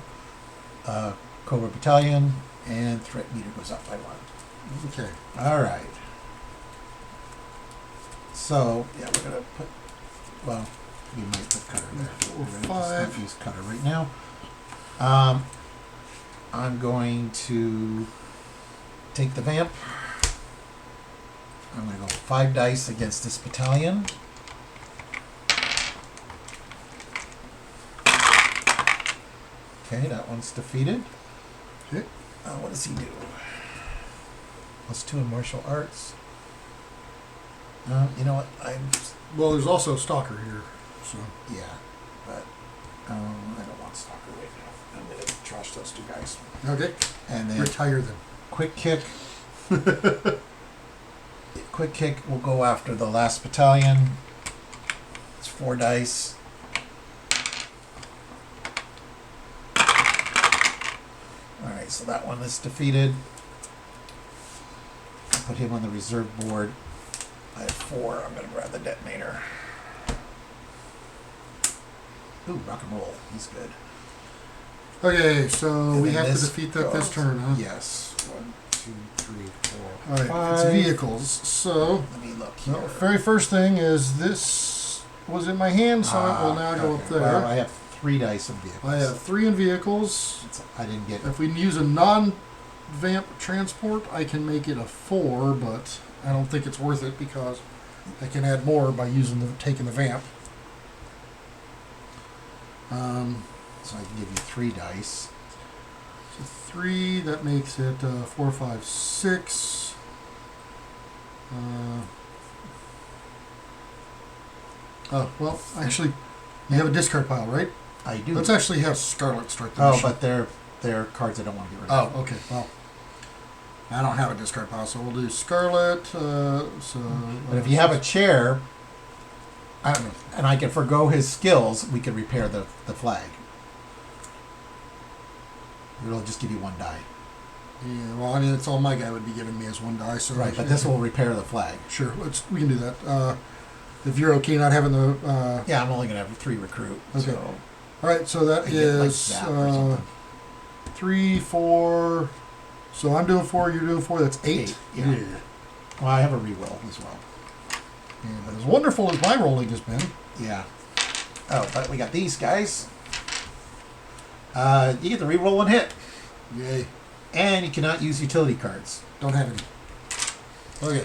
Cobra Battalion, and threat meter goes up by 1. Okay. All right. So, yeah, we're going to put, well, we might put cutter there. 4, We're gonna 5. just not use cutter right now. I'm going to take the vamp. I'm going to go 5 dice against this battalion. Okay, that one's defeated. Okay. What does he do? +2 in martial arts. You know what? Well, there's also a stalker here. So Yeah, but I don't want Stalker right now. I'm going to trash those 2 guys. okay. And then Retire them. quick kick. Quick kick will go after the last battalion. It's 4 dice. Alright, so that one is defeated. Put him on the reserve board. I have 4. I'm going to grab the detonator. Ooh, rock and roll. He's good. Okay, so And we then have to this defeat that this goes- turn, huh? Yes. 1, 2, 3, 4, All right, 5. it's vehicles. So, Let me look here. well, very first thing is this was in my hand, so it will now go up Okay. there. Well, I have 3 dice in vehicles. I have 3 in vehicles. I didn't get. If we use a non-vamp transport, I can make it a 4, but I don't think it's worth it because I can add more by taking the vamp. So I can give you 3 dice. So 3, that makes it 4, 5, 6. Oh, well, actually, you have a discard pile, right? I do. Let's actually have Scarlet start the Oh, mission. but they're cards I don't want to get rid of. Oh, okay. Well, I don't have a discard pile, so we'll do Scarlet. But if you have a chair, and I can forgo his skills, we can repair the flag. It'll just give you 1 die. Yeah, well, I mean, it's all my guy would be giving me as 1 die. So Right, but this will repair the flag. Sure, we can do that. If you're okay not having the. Yeah, I'm only going to have 3 recruit. Okay. So All right, so that I get like is that or something. 3, 4. So I'm doing 4, you're doing 4. That's 8. Yeah. Well, I have a reroll as well. And as wonderful as my rolling has been. Yeah. Oh, but we got these guys. You get to reroll 1 hit. Yay. And you cannot use utility cards. Don't have any. Okay.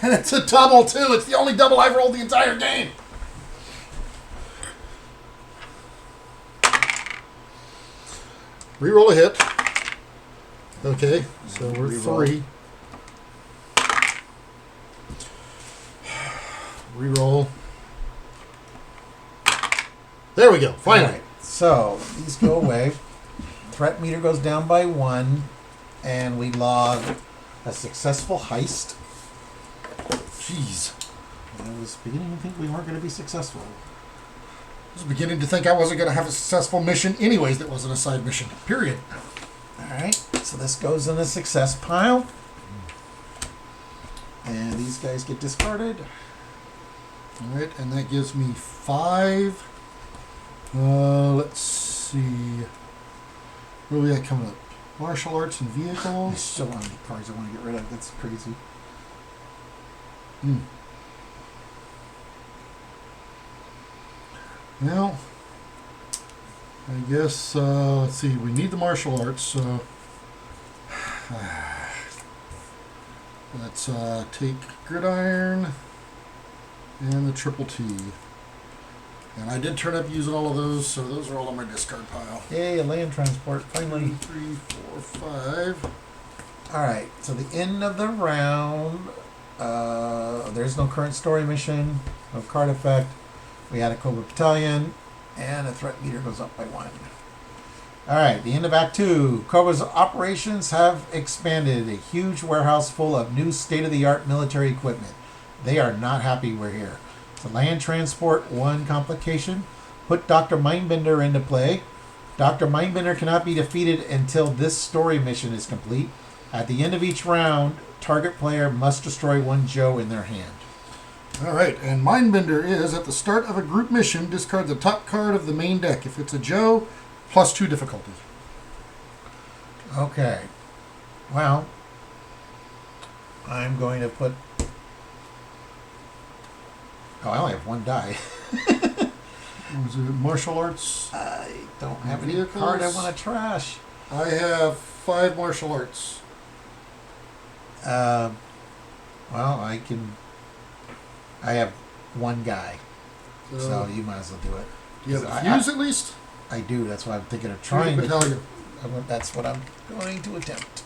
And it's a double, too. It's the only double I've rolled the entire game. Reroll a hit. Okay, so we're Reroll. 3. Reroll. There we go. Finally. Alright, so these go away. Threat meter goes down by 1, and we log a successful heist. Jeez. I was beginning to think we weren't going to be successful. I was beginning to think I wasn't going to have a successful mission anyways that wasn't a side mission. Period. Alright, so this goes in the success pile. And these guys get discarded. All right, and that gives me 5. Let's see. Where do we got coming up? Martial arts and I vehicles. still have any cards I want to get rid of. That's crazy. Well, I guess, let's see, we need the martial arts, so let's take gridiron and the triple T. And I did turn up using all of those, so those are all on my discard pile. Yay, a land transport, finally. 2, 3, 4, 5. Alright, so the end of the round, there's no current story mission, no card effect. We had a Cobra Battalion, and the threat meter goes up by 1. Alright, the end of Act 2. Cobra's operations have expanded. A huge warehouse full of new state-of-the-art military equipment. They are not happy we're here. The land transport, 1 complication. Put Dr. Mindbender into play. Dr. Mindbender cannot be defeated until this story mission is complete. At the end of each round, target player must destroy one Joe in their hand. All right, and Mindbender is at the start of a group mission, discard the top card of the main deck. If it's a Joe, +2 difficulty. Okay. Well, I'm going to put... Oh, I only have one die. Was it martial arts? I don't have any Vehicles? card I want to trash. I have 5 martial arts. Well, I have one guy, so you might as well do it. Do you have a fuse at least? I do. That's why I'm thinking of trying to. Battalion. That's what I'm going to attempt.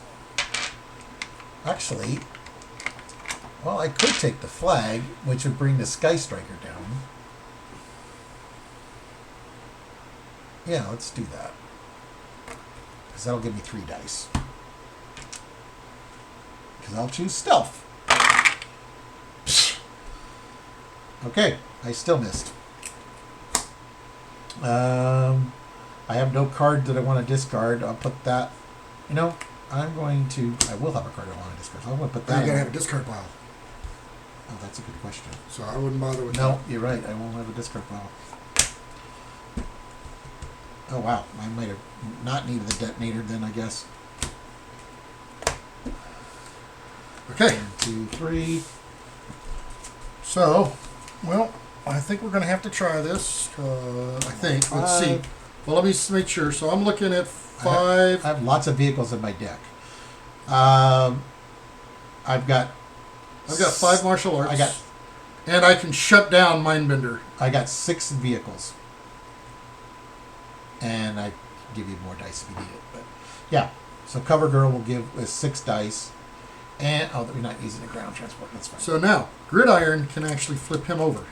Actually, well, I could take the Flagg, which would bring the Sky Striker down. Yeah, let's do that. Because that'll give me 3 dice. Because I'll choose Stealth. Okay, I still missed. I have no card that I want to discard. I'll put that. You know, I will have a card I want to discard. So I'm going to put that. You gotta have a discard pile. Oh, that's a good question. So I wouldn't bother with No, that. you're right. I won't have a discard pile. Oh wow, I might have not needed the detonator then, I guess. Okay. 1, 2, 3. So, well, I think we're gonna have to try this. I think. Let's see. Well, let me make sure. So I'm looking at 5. I have lots of vehicles in my deck. I've got 5 martial arts. I can shut down Mindbender. got 6 vehicles. And I give you more dice if you need it. But yeah. So Cover Girl will give us 6 dice. And we're not using the ground transport, that's fine. So now, Gridiron can actually flip him over.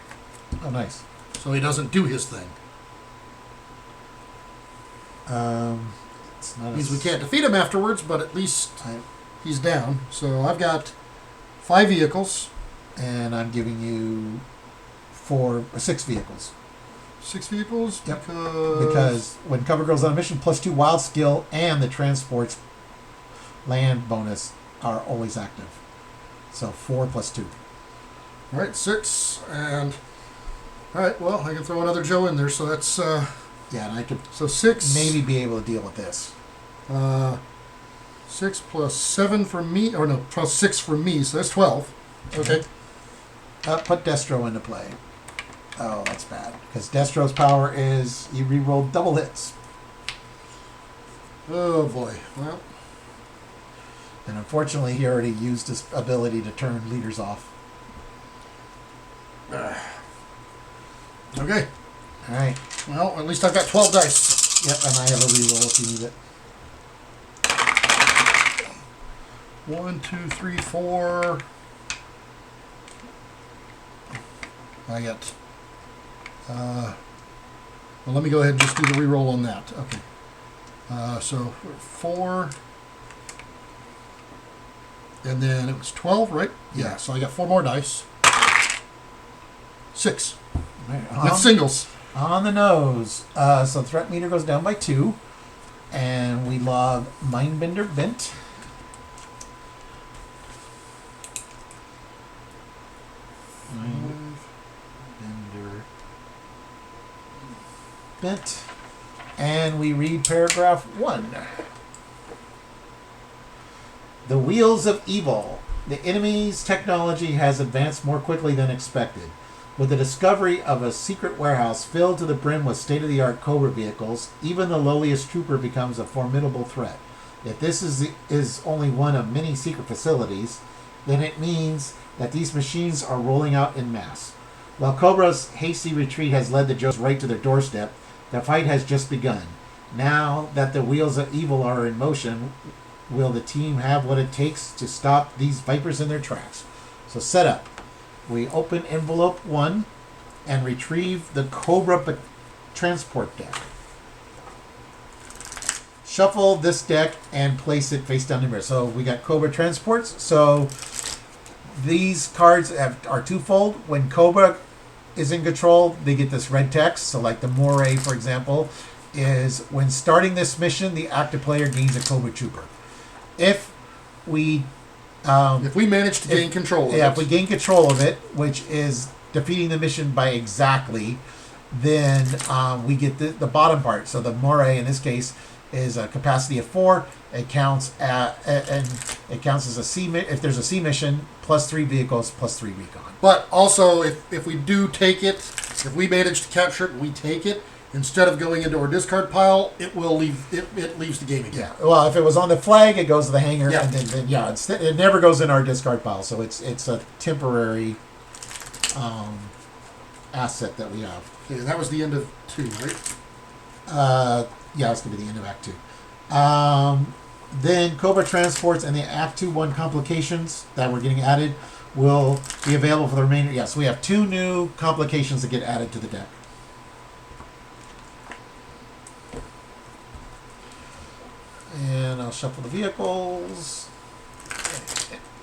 Oh nice. So he doesn't do his thing. It's not Means we can't defeat him afterwards, but at least I, he's down. So I've got 5 vehicles. and I'm giving you 6 vehicles. 6 vehicles? Yep. Because when Cover Girl's on a mission, +2 wild skill and the transport's land bonus are always active. So 4 + 2. All right, 6. And, all right, well, I can throw another Joe in there. So that's, Yeah, and I could so 6. maybe be able to deal with this. 6 + 7 for me. Or no, plus 6 for me. So that's 12. Okay. Put Destro into play. Oh, that's bad. Because Destro's power is you reroll double hits. Oh, boy. Well. And unfortunately, he already used his ability to turn leaders off. Okay. All right. Well, at least I've got 12 dice. Yep, and I have a reroll if you need it. 1, 2, 3, 4. I got. Well, let me go ahead and just do the reroll on that. Okay. So 4. And then it was 12, right? Yeah. So I got 4 more dice. 6. Right, With singles. on the nose. So threat meter goes down by 2. And we log Mindbender Bent. Mindbender Bent. And we read paragraph 1. The wheels of evil. The enemy's technology has advanced more quickly than expected. With the discovery of a secret warehouse filled to the brim with state-of-the-art Cobra vehicles, even the lowliest trooper becomes a formidable threat. If this is only one of many secret facilities, then it means that these machines are rolling out en masse. While Cobra's hasty retreat has led the Joes right to their doorstep, the fight has just begun. Now that the wheels of evil are in motion, will the team have what it takes to stop these vipers in their tracks? So set up. We open envelope 1 and retrieve the Cobra transport deck. Shuffle this deck and place it face down in the mirror. So we got Cobra transports. So these cards are twofold. When Cobra is in control, they get this red text. So like the Moray, for example, is when starting this mission, the active player gains a Cobra Trooper. If we If we manage to gain control of it. if we gain control of it, which is defeating the mission by exactly, then we get the bottom part. So the moray in this case is a capacity of 4. It counts and it counts as a C. If there's a C mission, plus 3 vehicles, plus 3 recon. But also, if we do take it, if we manage to capture it, we take it. Instead of going into our discard pile, it will leave. It leaves the game again. Yeah. Well, if it was on the flag, it goes to the hangar, Yeah. and then it never goes in our discard pile. So it's a temporary asset that we have. Okay, that was the end of 2, right? Yeah, it's gonna be the end of Act 2. Then Cobra transports and the Act 2-1 complications that we're getting added will be available for the remainder. Yes, we have 2 new complications that get added to the deck. And I'll shuffle the vehicles.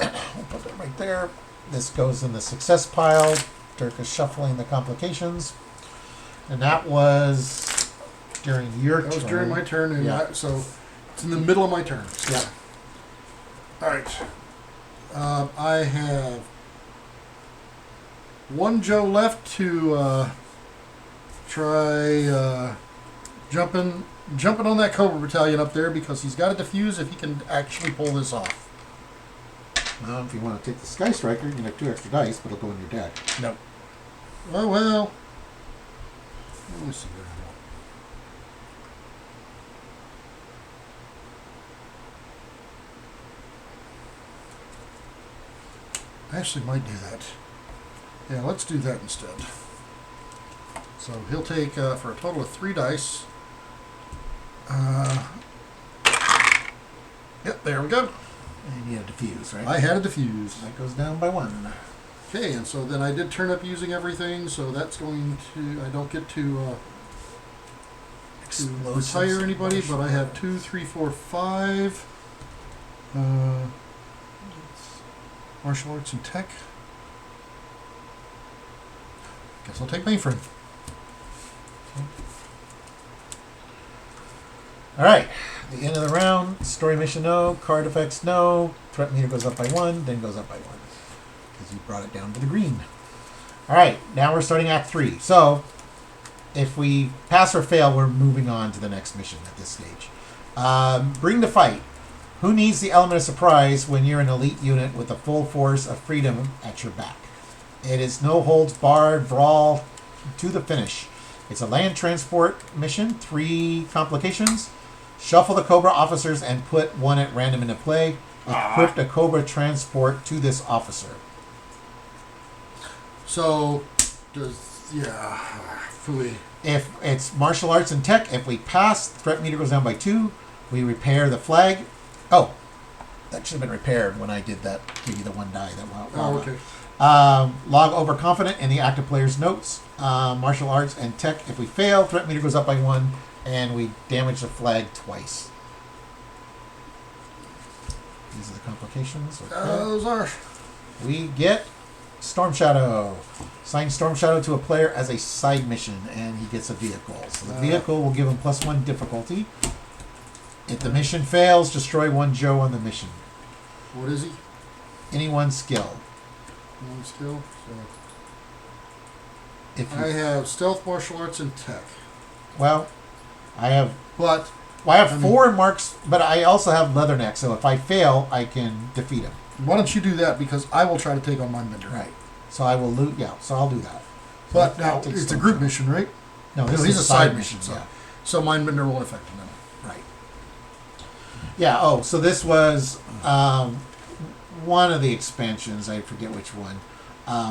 We'll put them right there. This goes in the success pile. Dirk is shuffling the complications. And that was during your turn. That was during my turn, and Yeah. so it's in the middle of my turn. So. Yeah. All right. I have 1 Joe left to try jumping on that Cobra Battalion up there because he's got a defuse if he can actually pull this off. Well, if you want to take the Sky Striker, you can have 2 extra dice, but it'll go in your deck. No. Oh, well. Let me see there. I actually might do that. Yeah, let's do that instead. So he'll take, for a total of 3 dice. Yep, there we go. And you have diffuse, right? I had a diffuse. That goes down by 1. Okay, and so then I did turn up using everything, so that's going to, I don't get to retire anybody, but I have 2, 3, 4, 5. Martial arts and tech. Guess I'll take mainframe. All right. The end of the round. Story mission, no. Card effects, no. Threat meter goes up by 1, then goes up by 1. Because you brought it down to the green. All right. Now we're starting Act 3. So, if we pass or fail, we're moving on to the next mission at this stage. Bring the fight. Who needs the element of surprise when you're an elite unit with the full force of freedom at your back? It is no holds barred brawl to the finish. It's a land transport mission, 3 complications. Shuffle the Cobra officers and put 1 at random into play. Equip the Cobra transport to this officer. So, fully. If it's martial arts and tech, if we pass, threat meter goes down by 2. We repair the flag. Oh, that should have been repaired when I did that. Give you the 1 die. Okay. Log overconfident in the active player's notes. Martial arts and tech. If we fail, threat meter goes up by 1, and we damage the flag twice. These are the complications. Okay. Those are. We get Storm Shadow. Assign Storm Shadow to a player as a side mission, and he gets a vehicle. So the vehicle will give him +1 difficulty. If the mission fails, destroy 1 Joe on the mission. What is he? Any 1 skill. 1 skill. So If I you, have stealth, martial arts, and tech. well, I have But 4 marks, but I also have Leatherneck. So if I fail, I can defeat him. why don't you do that? Because I will try to take on Mindbender. Right. So I will loot. Yeah. So I'll do that. So But I'll now take it's a Storm group Shadow. mission, right? No, this he's is a side mission. Yeah. So Mindbender won't affect him then. Right. Yeah. Oh, so this was one of the expansions. I forget which one.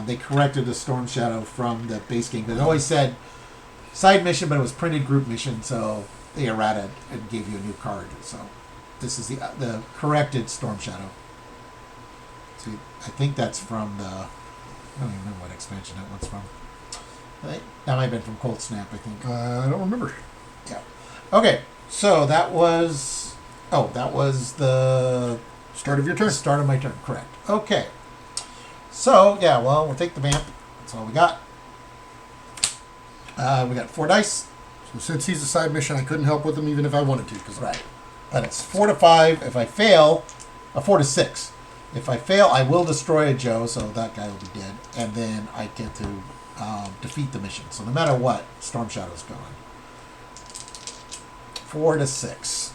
They corrected the Storm Shadow from the base game. But it always said side mission, but it was printed group mission. So they errata and gave you a new card. So this is the corrected Storm Shadow. So I think that's from the. I don't even remember what expansion that one's from. That might have been from Cold Snap, I think. I don't remember. Yeah. Okay. So that was. Oh, that was the Start of your turn. start of my turn. Correct. Okay. So yeah, well, we'll take the vamp. That's all we got. We got 4 dice. So since he's a side mission, I couldn't help with him even if I wanted to. Cause Right. But it's 4 to 5. If I fail, A 4 to 6. If I fail, I will destroy a Joe, so that guy will be dead, and then I get to defeat the mission. So no matter what, Storm Shadow's gone. 4 to 6.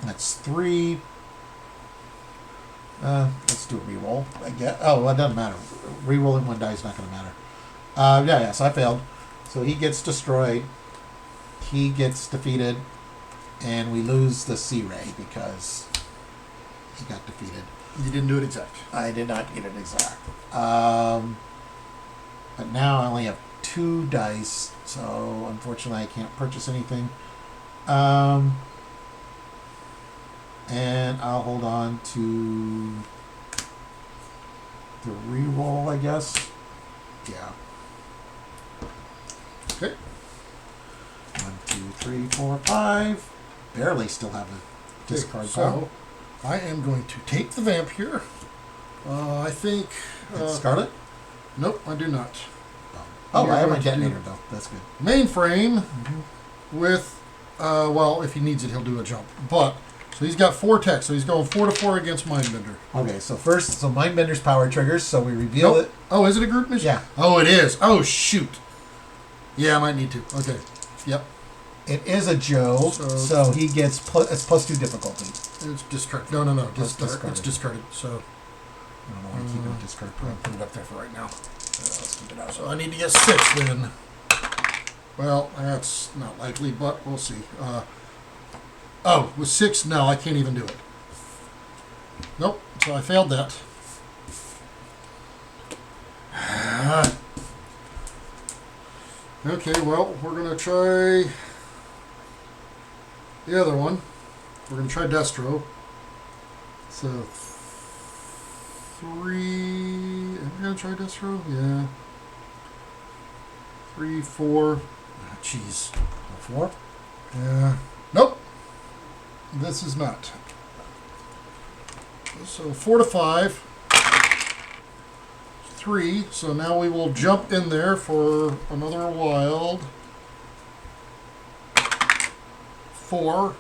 That's 3. Let's do a reroll. I guess. Oh, well, it doesn't matter. Rerolling one die is not going to matter. Yeah. So I failed. So he gets destroyed. He gets defeated, and we lose the Sea Ray because he got defeated. You didn't do it exact. I did not get it exact. But now I only have 2 dice, so unfortunately I can't purchase anything. And I'll hold on to the reroll, I guess. Yeah. Okay. 1, 2, 3, 4, 5. Barely still have a discard pile. So I am going to take the vamp here. I think. Scarlet? Nope, I do not. Oh, You're I have my going to detonator do though. That's good. Mainframe with, well, if he needs it, he'll do a jump. But, so he's got 4 tech, so he's going 4 to 4 against Mindbender. Okay, so first, Mindbender's power triggers, so we reveal it. Oh, is it a group mission? Yeah. Oh, it is. Oh, shoot. Yeah, I might need to. Okay. Yep. It is a Joe, so he gets it's +2 difficulty. It's discarded. No. Discarded. It's discarded, so. I don't know why I keep it a discard I'll pile. put it up there for right now. Let's keep it out. So I need to get 6 then. Well, that's not likely, but we'll see. With 6, no, I can't even do it. Nope, so I failed that. Okay, well, we're going to try the other one. We're going to try Destro. So, 3... Am I going to try Destro? Yeah. 3, 4... Jeez. 4? Yeah. Nope. This is not. So 4 to 5. 3. So now we will jump in there for another wild. 4.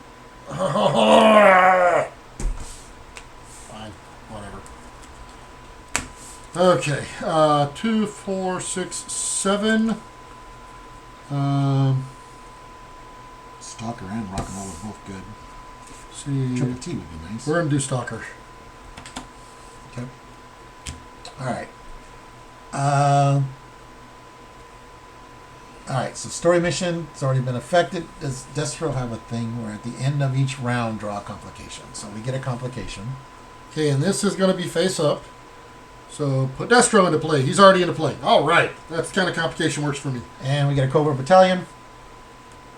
Fine. Whatever. Okay. 2, 4, 6, 7. Stalker and rock and roll are both good. See. Triple T would be nice. We're going to do Stalker. Okay. All right. Alright, so story mission, it's already been affected. Does Destro have a thing where at the end of each round draw a complication? So we get a complication. Okay, and this is going to be face up. So put Destro into play. He's already into play. All right. That kind of complication works for me. And we get a Cobra Battalion.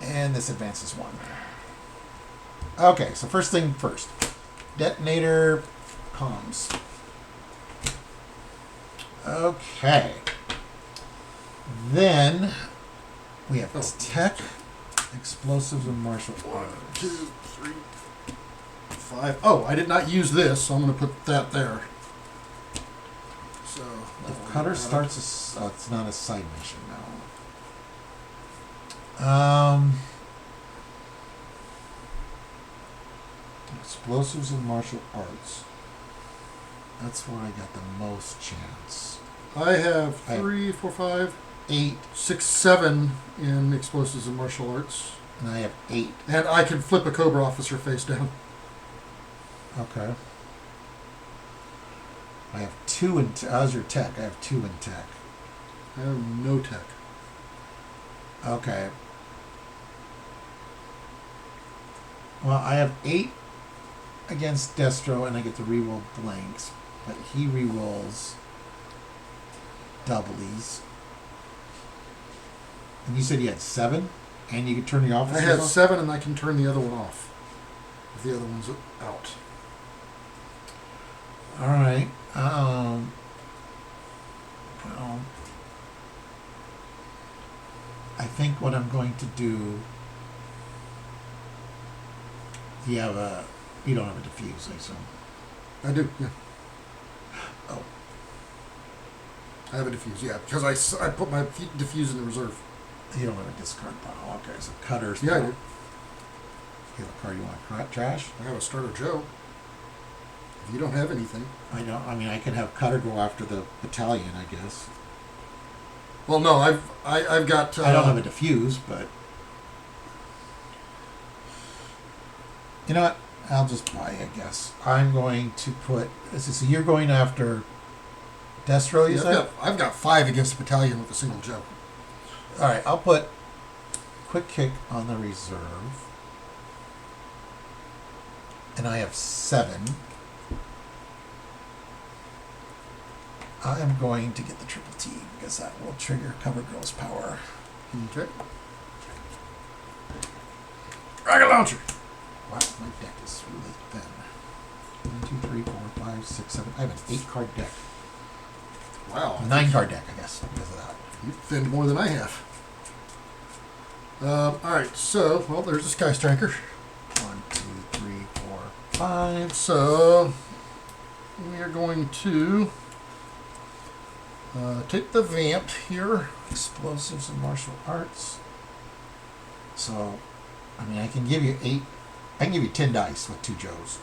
And this advances 1. Okay, so first thing first. Detonator comms. Okay. Then we have tech, explosives, and martial arts. 1, 2, 3, 5. Oh, I did not use this, so I'm going to put that there. So If Cutter starts, it's not a side mission now. Explosives and martial arts. That's where I got the most chance. I have 3, 4, 5, 8, 6, 7 in explosives and martial arts. and I have 8. And I can flip a Cobra officer face down. Okay. I have 2 in how's your tech? I have 2 in tech. I have no tech. Okay. Well, I have 8 against Destro, and I get to reroll blanks, but he rerolls doublies. And you said you had 7, and you could turn the I officers have off? 7, and I can turn the other one off. If the other one's out. All right. Well, I think what I'm going to do. You don't have a diffuse, I assume. I do, yeah. Oh. I have a diffuse, yeah, because I put my diffuse in the reserve. You don't have a discard pile. Okay, so cutters. Yeah, I do. You have a card you want to trash? I have a starter Joe. If you don't have anything. I don't. I mean, I can have Cutter go after the battalion, I guess. Well, no, I've got. I don't have a diffuse, but you know what? I'll just buy, I guess. I'm going to put. So you're going after Destro, you said? I've got 5 against the battalion with a single Joe. All right, I'll put quick kick on the reserve, and I have 7. I am going to get the triple T because that will trigger Cover Girl's power. Okay. Rocket launcher. Wow, my deck is really thin. 1, 2, 3, 4, 5, 6, 7. I have an 8-card deck. Wow. A 9-card deck, I guess, because of that. You've thinned more than I have. All right, so, well, there's a Sky Striker. 1, 2, 3, 4, 5. So, we are going to take the Vamp here. Explosives and martial arts. So, I mean, I can give you 8. I can give you 10 dice with 2 Joes.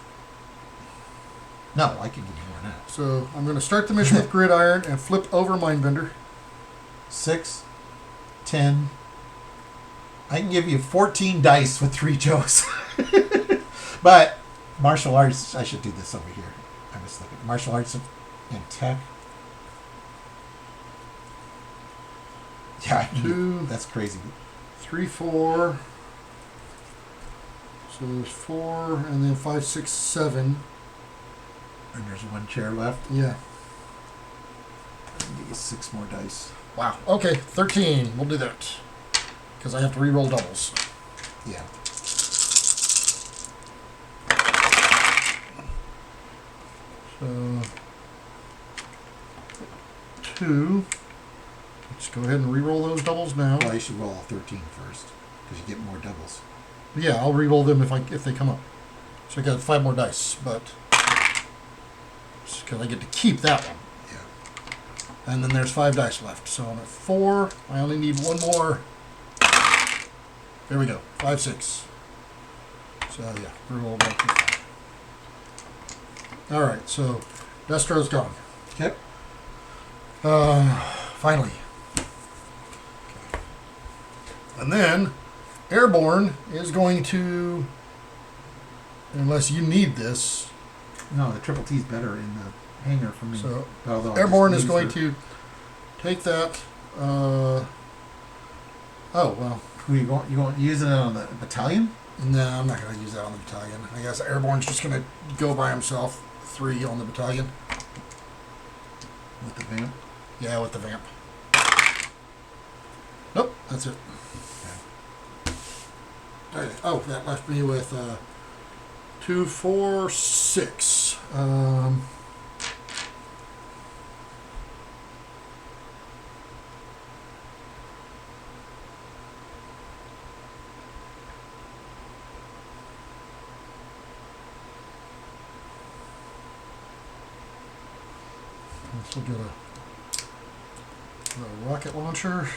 No, I can give you more than that. So, I'm going to start the mission with Gridiron and flip over Mindbender. 6, 10. I can give you 14 dice with 3 Joes. But martial arts, I should do this over here. I was looking. Martial arts and tech. Yeah, 2, that's crazy. 3, 4. So there's 4, and then 5, 6, 7. And there's 1 chair left. Yeah. I can give you 6 more dice. Wow. Okay, 13. We'll do that. Because I have to re-roll doubles. Yeah. So, 2. Let's go ahead and re-roll those doubles now. Well, you should roll all 13 first, because you get more doubles. Yeah, I'll re-roll them if they come up. So I got 5 more dice, but because I get to keep that one. Yeah. And then there's 5 dice left. So I'm at 4. I only need 1 more. There we go. 5, 6. So yeah, re-roll back to 5. All right, so Destro's gone. Yep. Finally. And then Airborne is going to, unless you need this. No, the triple T's better in the hangar for me. So although I Airborne just is going used to take that. Oh well. Who you going using it on the battalion? No, I'm not going to use that on the battalion. I guess Airborne's just going to go by himself. 3 on the battalion. With the vamp? Yeah, with the Vamp. Nope, that's it. Okay. Oh, that left me with 2, 4, 6. This will get a rocket launcher.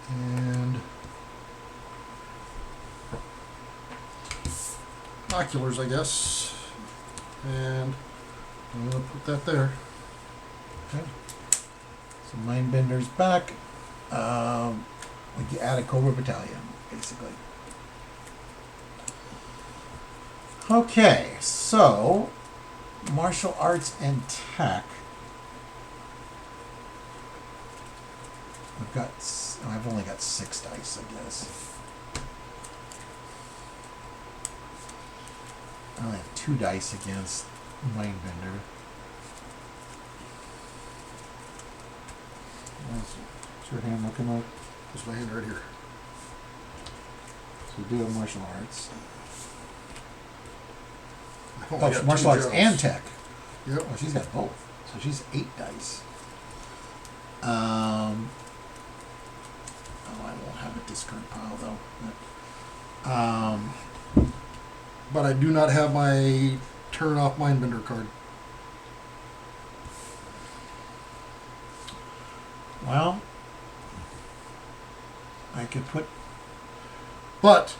And binoculars, I guess. And I'm going to put that there. Okay. So Mindbender's back. We can add a Cobra battalion, basically. Okay, so martial arts and tech. I've only got 6 dice, I guess. I only have 2 dice against Mindbender. What's your hand looking like? There's my hand right here. So we do have martial arts. I've only Oh, got martial 2 arts Joes. and tech. Yep. Oh, she's got both. So she's 8 dice. Oh, I won't have a discard pile though. But I do not have my turn off Mindbender card. Well, I could put. But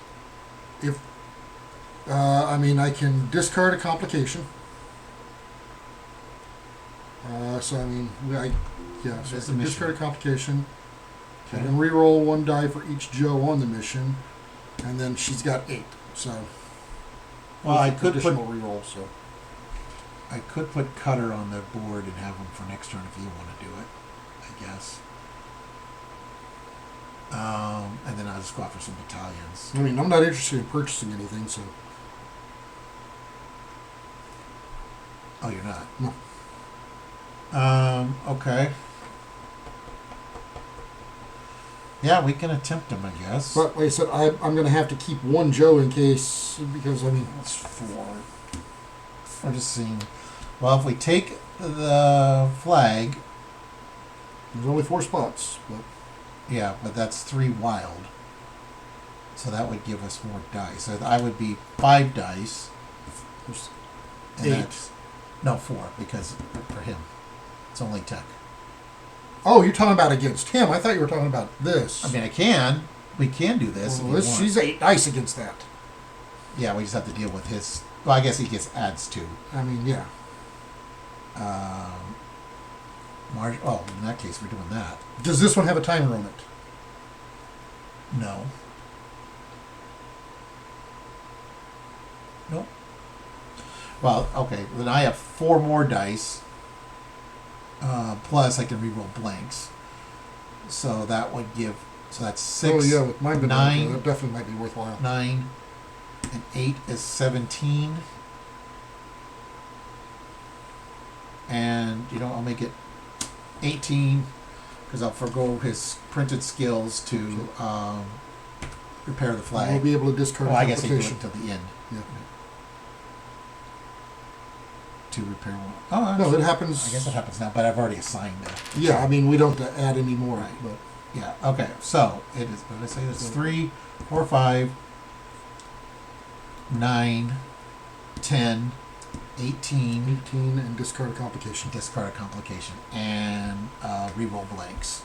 if I can discard a complication. So I mean, so I There's can a mission. discard a complication. I Okay. can re-roll 1 die for each Joe on the mission, and then she's got 8. So Well, I with could put. additional re-roll. So I could put Cutter on the board and have him for next turn if you want to do it. I guess. And then I'll just go out for some battalions. I mean, I'm not interested in purchasing anything. So Oh, you're not. no. Okay. Yeah, we can attempt them, I guess. But like I said, I'm going to have to keep 1 Joe in case, because I mean, That's 4. I'm just seeing. Well, if we take the flag, there's only 4 spots. But yeah, but that's 3 wild. So that would give us more dice. So I would be 5 dice. there's And 8. that's, no, 4, because for him. It's only tech. Oh, you're talking about against him. I thought you were talking about this. I mean, we can do this Well, if you want. she's 8 dice against that. Yeah, we just have to deal with his. Well, I guess he gets adds 2. I mean, yeah. Oh, in that case, we're doing that. Does this one have a timer on it? No. Nope. Well, okay. Then I have 4 more dice. Plus, I can reroll blanks. So that would give. So that's 6. Oh, yeah, with mine been 9, that definitely might be worthwhile. 9, and 8 is 17. And, I'll make it 18 because I'll forego his printed skills to repair the flag. We'll be able to discard Well, I guess I do it complication. until the end Yeah. to repair one. Oh, No, actually, it happens. I guess it happens now, but I've already assigned it. Yeah, I mean, we don't have to add any more. Right. But Yeah, okay. So, it is, what did I say? It's 3, 4, 5, 9, 10, 18, 18 and discard a complication. discard a complication, and reroll blanks.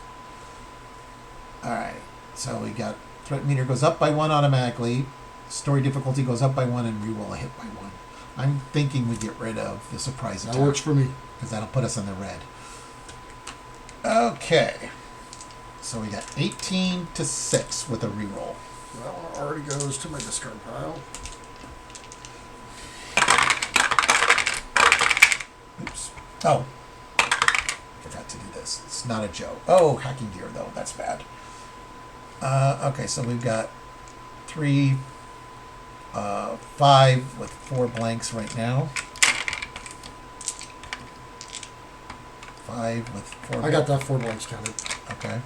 Alright, so we got threat meter goes up by 1 automatically, story difficulty goes up by 1, and reroll a hit by 1. I'm thinking we get rid of the surprise That attack, works for me. because that'll put us in the red. Okay, so we got 18 to 6 with a reroll. So that one already goes to my discard pile. Oops. Oh. Forgot to do this. It's not a Joe. Oh, hacking gear, though. That's bad. Okay, so we've got 3, 5 with 4 blanks right now. 5 with 4 I got that 4 blanks counted. Okay.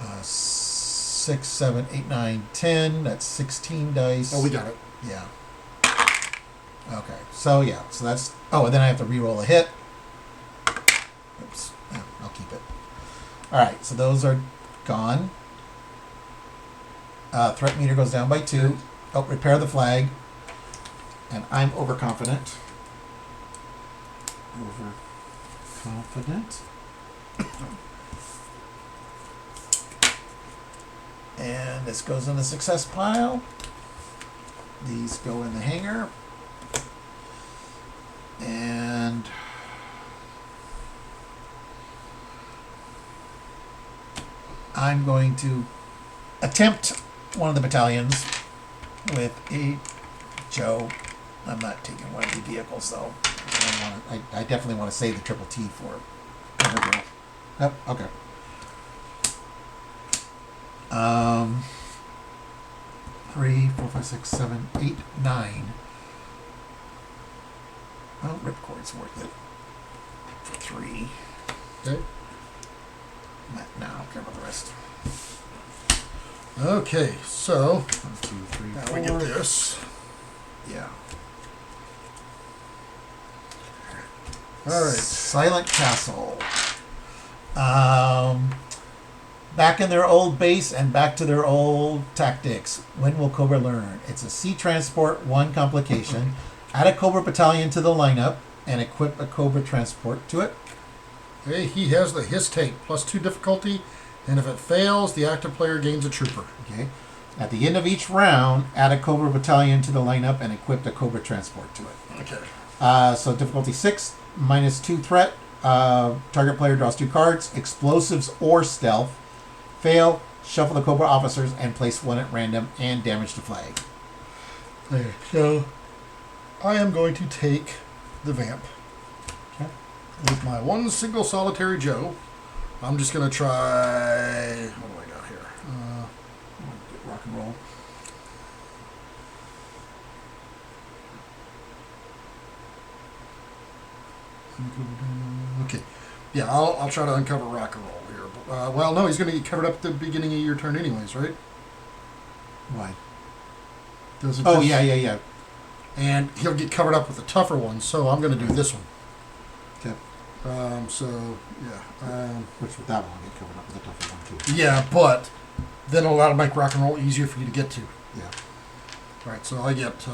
Uh, 6, 7, 8, 9, 10. That's 16 dice. Oh, we got it. Yeah. Okay. So yeah. So that's. Oh, and then I have to re-roll a hit. Oops. Yeah, I'll keep it. All right. So those are gone. Threat meter goes down by 2. Oh, repair the flag. And I'm overconfident. Overconfident. And this goes in the success pile. These go in the hanger. And I'm going to attempt one of the battalions with a Joe. I'm not taking one of the vehicles though. I definitely want to save the triple T for it. Yep, okay. 3, 4, 5, 6, 7, 8, 9. Well, ripcord's worth it for 3. Okay. No, I don't care about the rest. Okay, so 1, 2, 3, now 4. we get this. Yeah. All right. Silent Castle. Back in their old base and back to their old tactics. When will Cobra learn? It's a sea transport, 1 complication. Add a Cobra battalion to the lineup and equip a Cobra transport to it. Hey, he has the his take +2 difficulty, and if it fails, the active player gains a trooper. Okay. At the end of each round, add a Cobra battalion to the lineup and equip the Cobra transport to it. Okay. So difficulty 6, -2 threat. Target player draws 2 cards, explosives or stealth. Fail, shuffle the Cobra officers and place 1 at random and damage to Flagg. Okay. So I am going to take the vamp. Okay. With my one single solitary Joe. I'm just going to try. What do I got here? Get rock and roll. Okay. Yeah, I'll try to uncover rock and roll here. Well, no, he's going to get covered up at the beginning of your turn, anyways, right? Why? Does it Oh, just- yeah. And he'll get covered up with the tougher one, so I'm going to do this one. Okay. So, yeah. Which with that one, I'll get covered up with a tougher one, too. Yeah, but then it'll make rock and roll easier for you to get to. Yeah. All right, so I get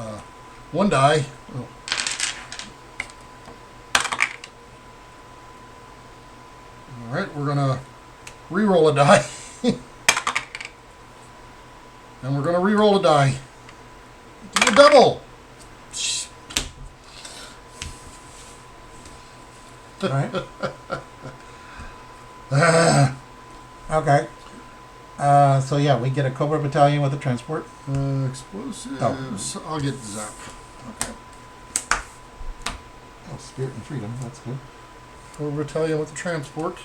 1 die. Oh. All right, we're going to re-roll a die. And we're going to re-roll a die. Do a double. All right. Okay. So yeah, we get a Cobra battalion with a transport. Explosives. Oh. I'll get Zap. Okay. Oh, Spirit and Freedom. That's good. Cobra battalion with the transport.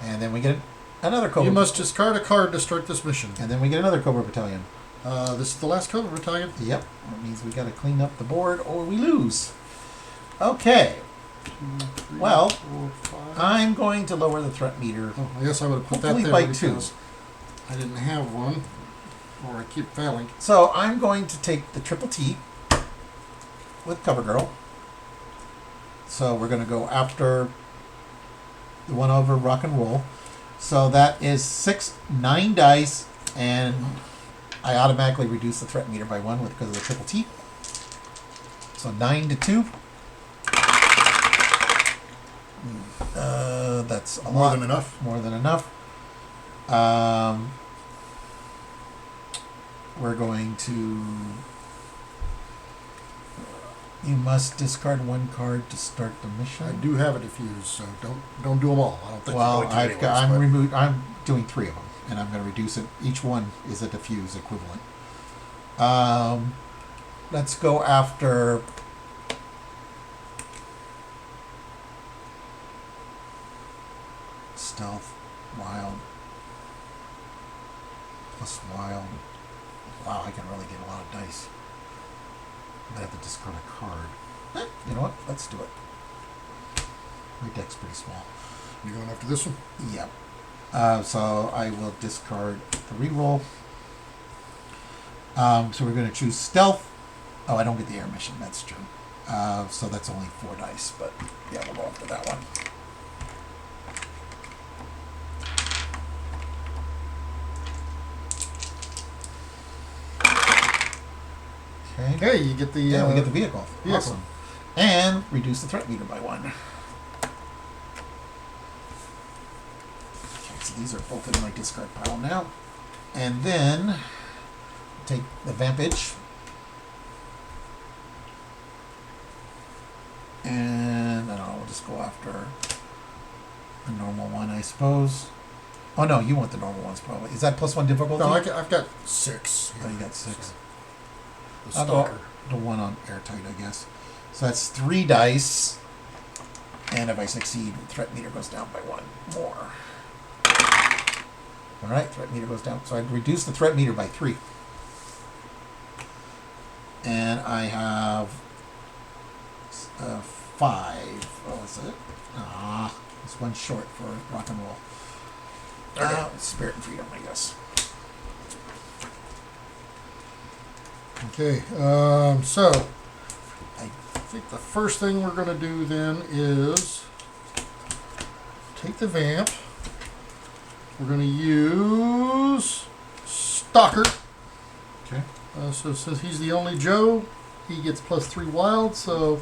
And then we get another Cobra. You must discard a card to start this mission. And then we get another Cobra battalion. This is the last Cobra battalion. Yep. That means we got to clean up the board or we lose. Okay. 2, 3, Well, 4, 5. I'm going to lower the threat meter. Oh, I guess I would have put that Hopefully there by because 2. I didn't have one, or I keep failing. So I'm going to take the triple T with Cover Girl. So we're going to go after the one over Rock and Roll. So that is 9 dice, and I automatically reduce the threat meter by 1 because of the triple T. So 9 to 2. That's a More lot. than enough. More than enough. We're going to. You must discard 1 card to start the mission. I do have a diffuse, so don't do them all. I don't think Well, you're going to I'm doing 3 of them, and I'm going to reduce it. Each one is a diffuse equivalent. Let's go after. Stealth, wild, plus wild. Wow, I can really get a lot of dice. I have to discard a card. You know what? Let's do it. My deck's pretty small. You going after this one? Yep. So I will discard the reroll. So we're going to choose stealth. Oh, I don't get the air mission. That's true. So that's only 4 dice, but yeah, we'll go after that one. Okay. Hey, you get the. Yeah, we get the vehicle. vehicle. Awesome. And reduce the threat meter by 1. Okay, so these are both in my discard pile now. And then take the Vampage. And I don't know, we'll just go after the normal one, I suppose. Oh no, you want the normal ones probably. Is that +1 difficulty? No, I've got 6. Oh, you got 6. The I'll go stalker. the 1 on airtight, I guess. So that's 3 dice. And if I succeed, threat meter goes down by 1 more. Alright, threat meter goes down. So I reduce the threat meter by 3. And I have 5. What was it? It's 1 short for rock and roll. Spirit and Freedom, I guess. Okay, so I think the first thing we're going to do then is take the vamp. We're going to use Stalker. Okay. So since he's the only Joe, he gets +3 wild. So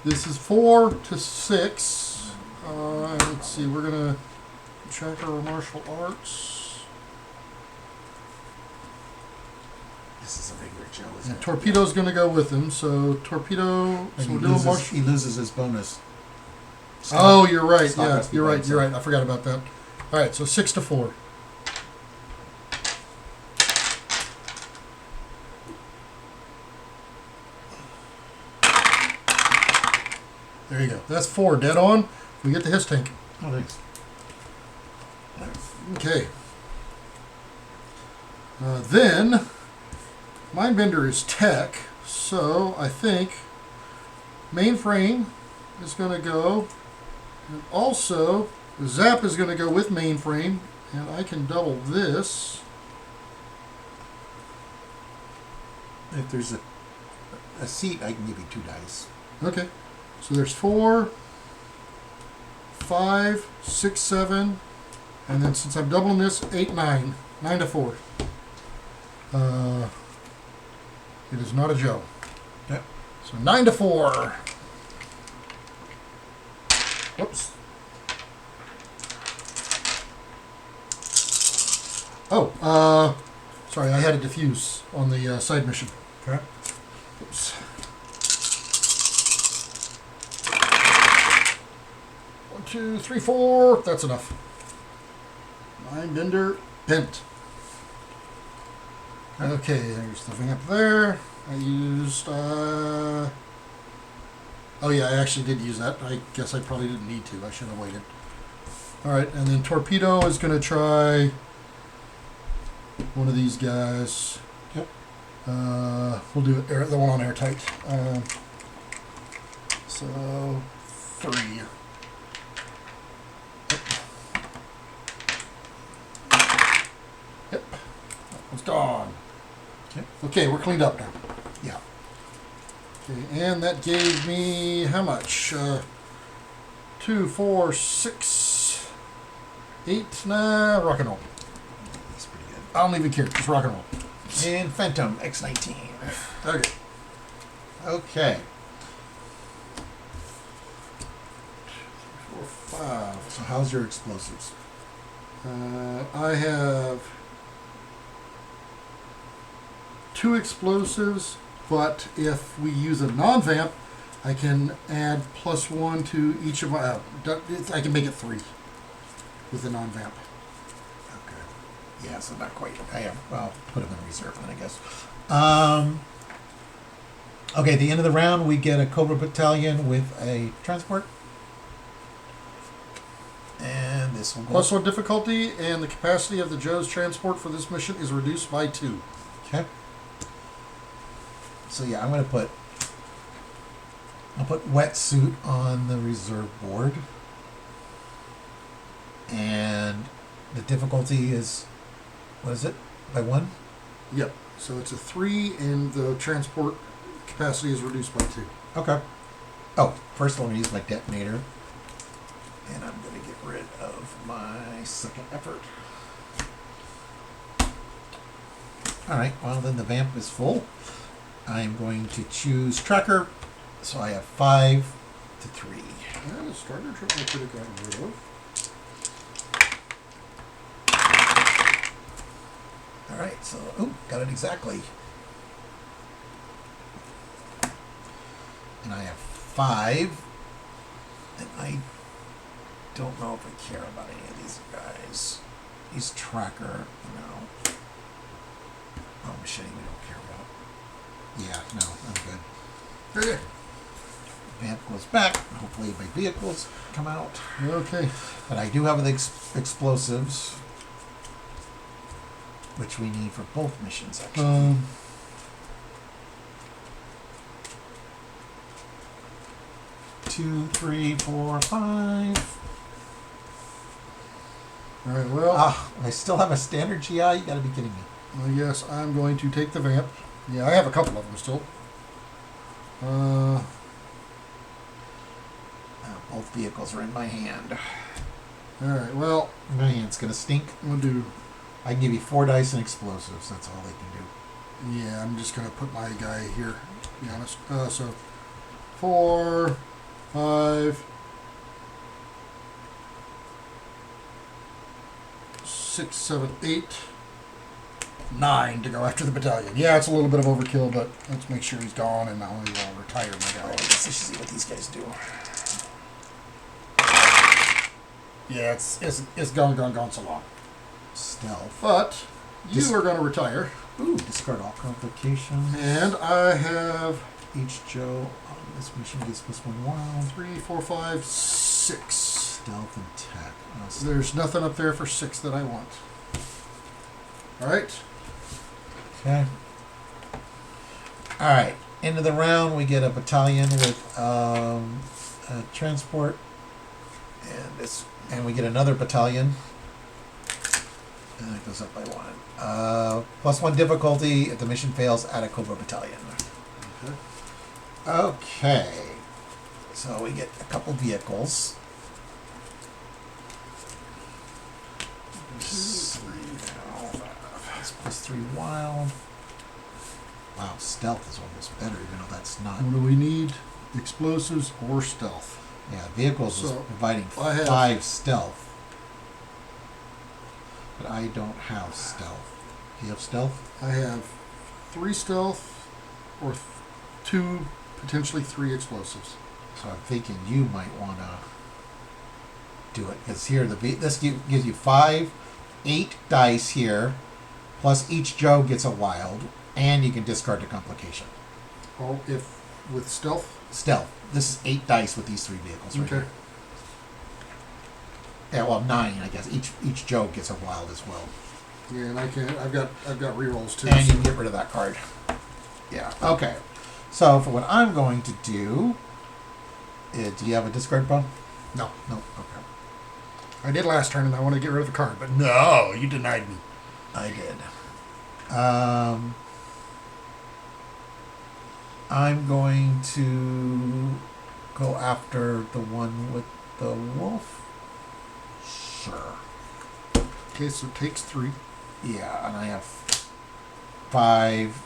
this is 4 to 6. Let's see, we're gonna check our martial arts. This is a regular Joe, isn't And it? Torpedo's gonna go with him, so Torpedo. So And we're doing martial. he loses his bonus. Oh, you're right. Stock Yeah, recipe you're right. bonus. You're right. I forgot about that. All right, so 6 to 4. There you go. That's 4 dead on. We get the his tank. Oh, thanks. Okay. Then, Mindbender is tech, so I think mainframe is going to go, and also Zap is going to go with mainframe, and I can double this. If there's a seat, I can give you 2 dice. Okay, so there's 4, 5, 6, 7, and then since I'm doubling this, 8, 9. 9 to 4. It is not a Joe. Yep. So 9 to 4. Whoops. Oh, sorry, I had a diffuse on the side mission. Okay. Oops. 1, 2, 3, 4. That's enough. Mindbender bent. Okay, there's the thing up there. I used. Oh yeah, I actually did use that. I guess I probably didn't need to. I should have waited. All right, and then Torpedo is going to try one of these guys. Yep. We'll do it the one on airtight. So 3. Yep. That one's gone. Okay. Okay, we're cleaned up now. Yeah. Okay, and that gave me how much? 2, 4, 6, 8, 9. Rock and roll. That's pretty good. I don't even care. Just rock and roll. And Phantom X19. Okay. Okay. 4, 5. So how's your explosives? I have 2 explosives, but if we use a non-vamp, I can add +1 to each of my. I can make it 3 with the non-vamp. Okay. Yeah, so not quite. I am. Well, put them in reserve then, I guess. Okay, at the end of the round, we get a Cobra Battalion with a transport. And this will go. +1 difficulty, and the capacity of the Joe's transport for this mission is reduced by 2. Okay. So yeah, I'll put wetsuit on the reserve board. And the difficulty is, what is it? By 1? Yep. So it's a 3, and the transport capacity is reduced by 2. Okay. Oh, first I'm going to use my detonator. And I'm going to get rid of my second effort. Alright, well then the vamp is full. I'm going to choose tracker. So I have 5 to 3. And the starter trip I could have gotten rid of. Alright, so, got it exactly. And I have 5. And I don't know if I care about any of these guys. He's tracker, no. Oh, machete we don't care about. Yeah, no, I'm good. Okay. Vamp goes back. Hopefully my vehicles come out. Okay. But I do have the explosives, which we need for both missions, actually. 2, 3, 4, 5. All right. Well, I still have a standard GI. You got to be kidding me. I guess I'm going to take the vamp. Yeah, I have a couple of them still. Both vehicles are in my hand. All right. Well, My hand's gonna stink. I'm gonna do. I can give you 4 dice and explosives. That's all they can do. Yeah, I'm just gonna put my guy here. To be honest. So 4, 5, 6, 7, 8, 9 to go after the battalion. Yeah, it's a little bit of overkill, but let's make sure he's gone, and now we will retire my guy. Let's see what these guys do. Yeah, it's gone so long. Stealth. But you are going to retire. Ooh, discard all complications. And I have Each Joe on this mission gets +1 wild. 3, 4, 5, 6. Stealth and tech. There's nothing up there for 6 that I want. All right. Okay. All right. End of the round, we get a battalion with a transport, and we get another battalion, and it goes up by 1. +1 difficulty. If the mission fails, add a Cobra battalion. Okay. So we get a couple vehicles. It's +3 wild. Wow, stealth is almost better, even though that's not. What do we need? Explosives or stealth? Yeah, vehicles is So, providing I have- 5 stealth. But I don't have stealth. Do you have stealth? I have 3 stealth or 2, potentially 3 explosives. So I'm thinking you might want to do it. Because here, this gives you 8 dice here, plus each Joe gets a wild, and you can discard the complication. Oh, if with stealth? Stealth. This is 8 dice with these 3 vehicles right Okay. here. Yeah, well, 9, I guess. Each Joe gets a wild as well. Yeah, and I've got rerolls too. And you so- can get rid of that card. Yeah. Okay. So for what I'm going to do, do you have a discard button? No. No. Okay. I did last turn, and I want to get rid of the card, but no, you denied me. I did. I'm going to go after the one with the wolf. Sure. Okay, so it takes 3. Yeah, and I have 5.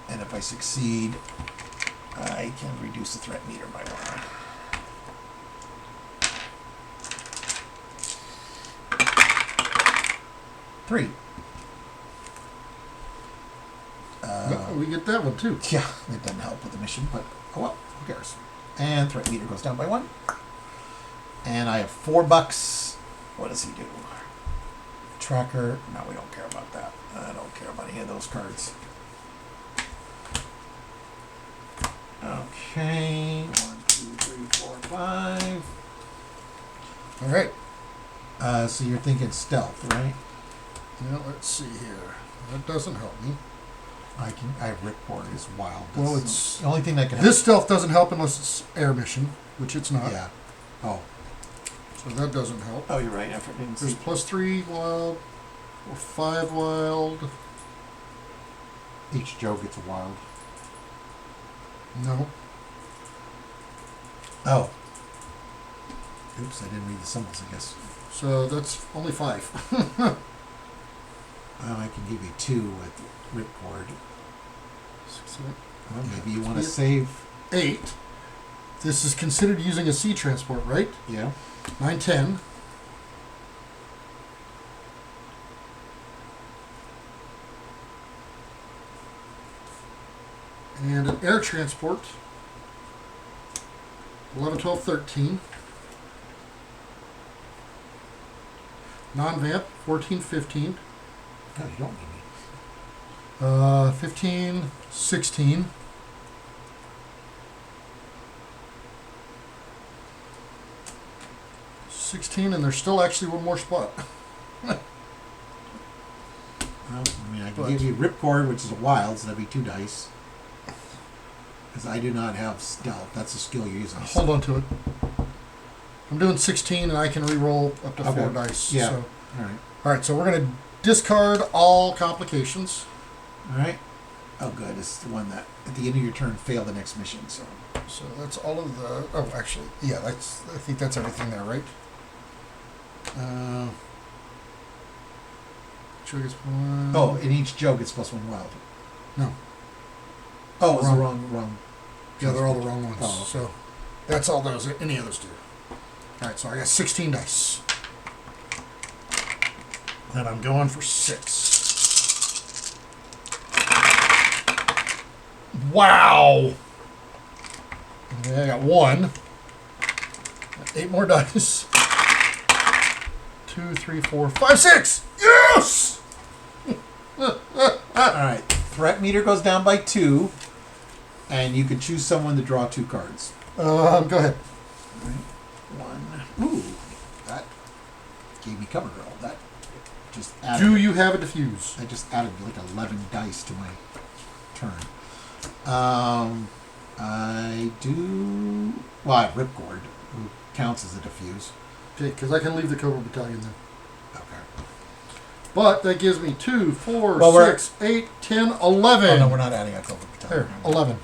And if I succeed, I can reduce the threat meter by 1. Three. No, we get that one too. Yeah, it doesn't help with the mission, but oh well, who cares? And threat meter goes down by 1. And I have $4. What does he do? Tracker. No, we don't care about that. I don't care about any of those cards. Okay. 1, 2, 3, 4, 5. All right. So you're thinking stealth, right? Now let's see here. That doesn't help me. I have ripcord is wild. Well, That's it's the only thing that can this stealth doesn't help unless it's air mission, which it's not. Yeah. Oh. So that doesn't help. Oh, you're right. I didn't There's see. +3 wild or 5 wild. Each Joe gets a wild. No. Oh. Oops, I didn't read the symbols, I guess. So that's only 5. I can give you 2 with ripcord. 6, 7, Well, maybe you want to save. 8. This is considered using a sea transport, right? Yeah. 9, 10. And an air transport. 11, 12, 13. Non-vamp, 14, 15. No, you don't need me. 15, 16. 16, and there's still actually one more spot. Well, I mean, I can But- give you ripcord, which is a wild, so that'd be 2 dice. Because I do not have stealth. That's a skill you're using. Hold on to it. I'm doing 16, and I can re-roll up to 4 Okay. dice. Yeah. So. All right. So we're going to discard all complications. All right. Oh, good. It's the one that at the end of your turn fail the next mission. So So that's all of the... Oh, actually, yeah, I think that's everything there, right? Sure gets 1. oh, and each Joe gets +1 wild. No. Oh, it was Wrong. the wrong. Yeah, they're all the wrong ones. Oh, okay. So that's all those. Any of those do. All right, so I got 16 dice. And I'm going for 6. Wow! Okay, I got 1. 8 more dice. 2, 3, 4, 5, 6! Yes! All right. Threat meter goes down by 2, and you could choose someone to draw 2 cards. Go ahead. All right. 1. Ooh, that gave me cover girl. That just added. Do you have a diffuse? I just added like 11 dice to my turn. I do. Well, I have Ripcord, who counts as a diffuse. Okay, because I can leave the Cobra Battalion then. Okay. But that gives me 2, 4, Well, 6, 8, 10, 11. Oh no, we're not adding a Cobra Battalion. There, 11.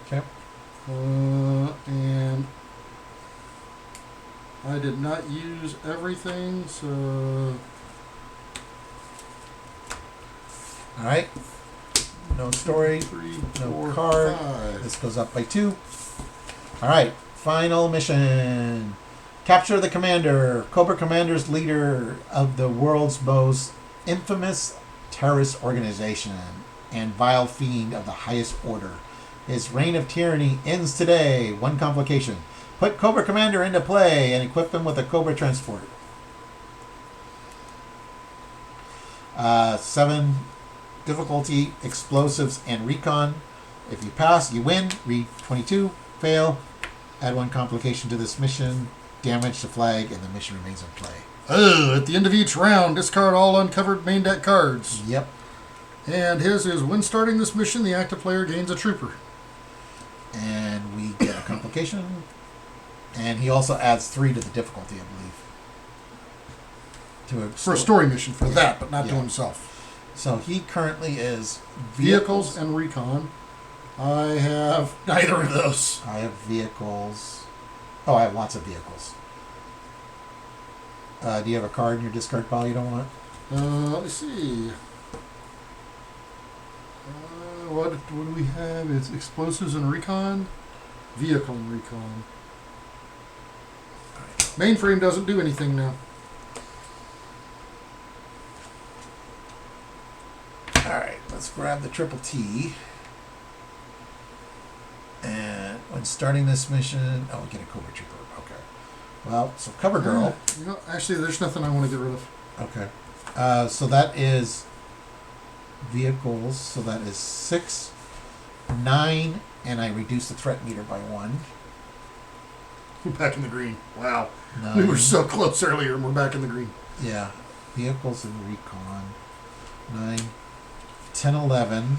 Okay. And I did not use everything, so All right. No story. 3, No 4, card. 5. This goes up by 2. All right. Final mission. Capture the commander. Cobra Commander's leader of the world's most infamous terrorist organization and vile fiend of the highest order. His reign of tyranny ends today. 1 complication. Put Cobra Commander into play and equip him with a Cobra transport. 7 difficulty, explosives, and recon. If you pass, you win. Read 22. Fail. Add 1 complication to this mission. Damage to Flagg, and the mission remains in play. At the end of each round, discard all uncovered main deck cards. Yep. And his is when starting this mission, the active player gains a trooper. And we get a complication. And he also adds 3 to the difficulty, I believe. For a story mission for that, but not to Yeah. himself. So he currently is Vehicles and recon. I have neither of those. I have vehicles. Oh, I have lots of vehicles. Do you have a card in your discard pile you don't want? Let me see. What do we have? It's explosives and recon. Vehicle and recon. Mainframe doesn't do anything now. Alright, let's grab the triple T. And when starting this mission... Oh, we get a Cobra Trooper. Okay. Well, so Cover Girl. Actually, there's nothing I want to get rid of. Okay. So that is vehicles. So that is 6, 9, and I reduce the threat meter by 1. We're back in the green. Wow. 9. We were so close earlier, and we're back in the green. Yeah. Vehicles and recon. 9, 10, 11,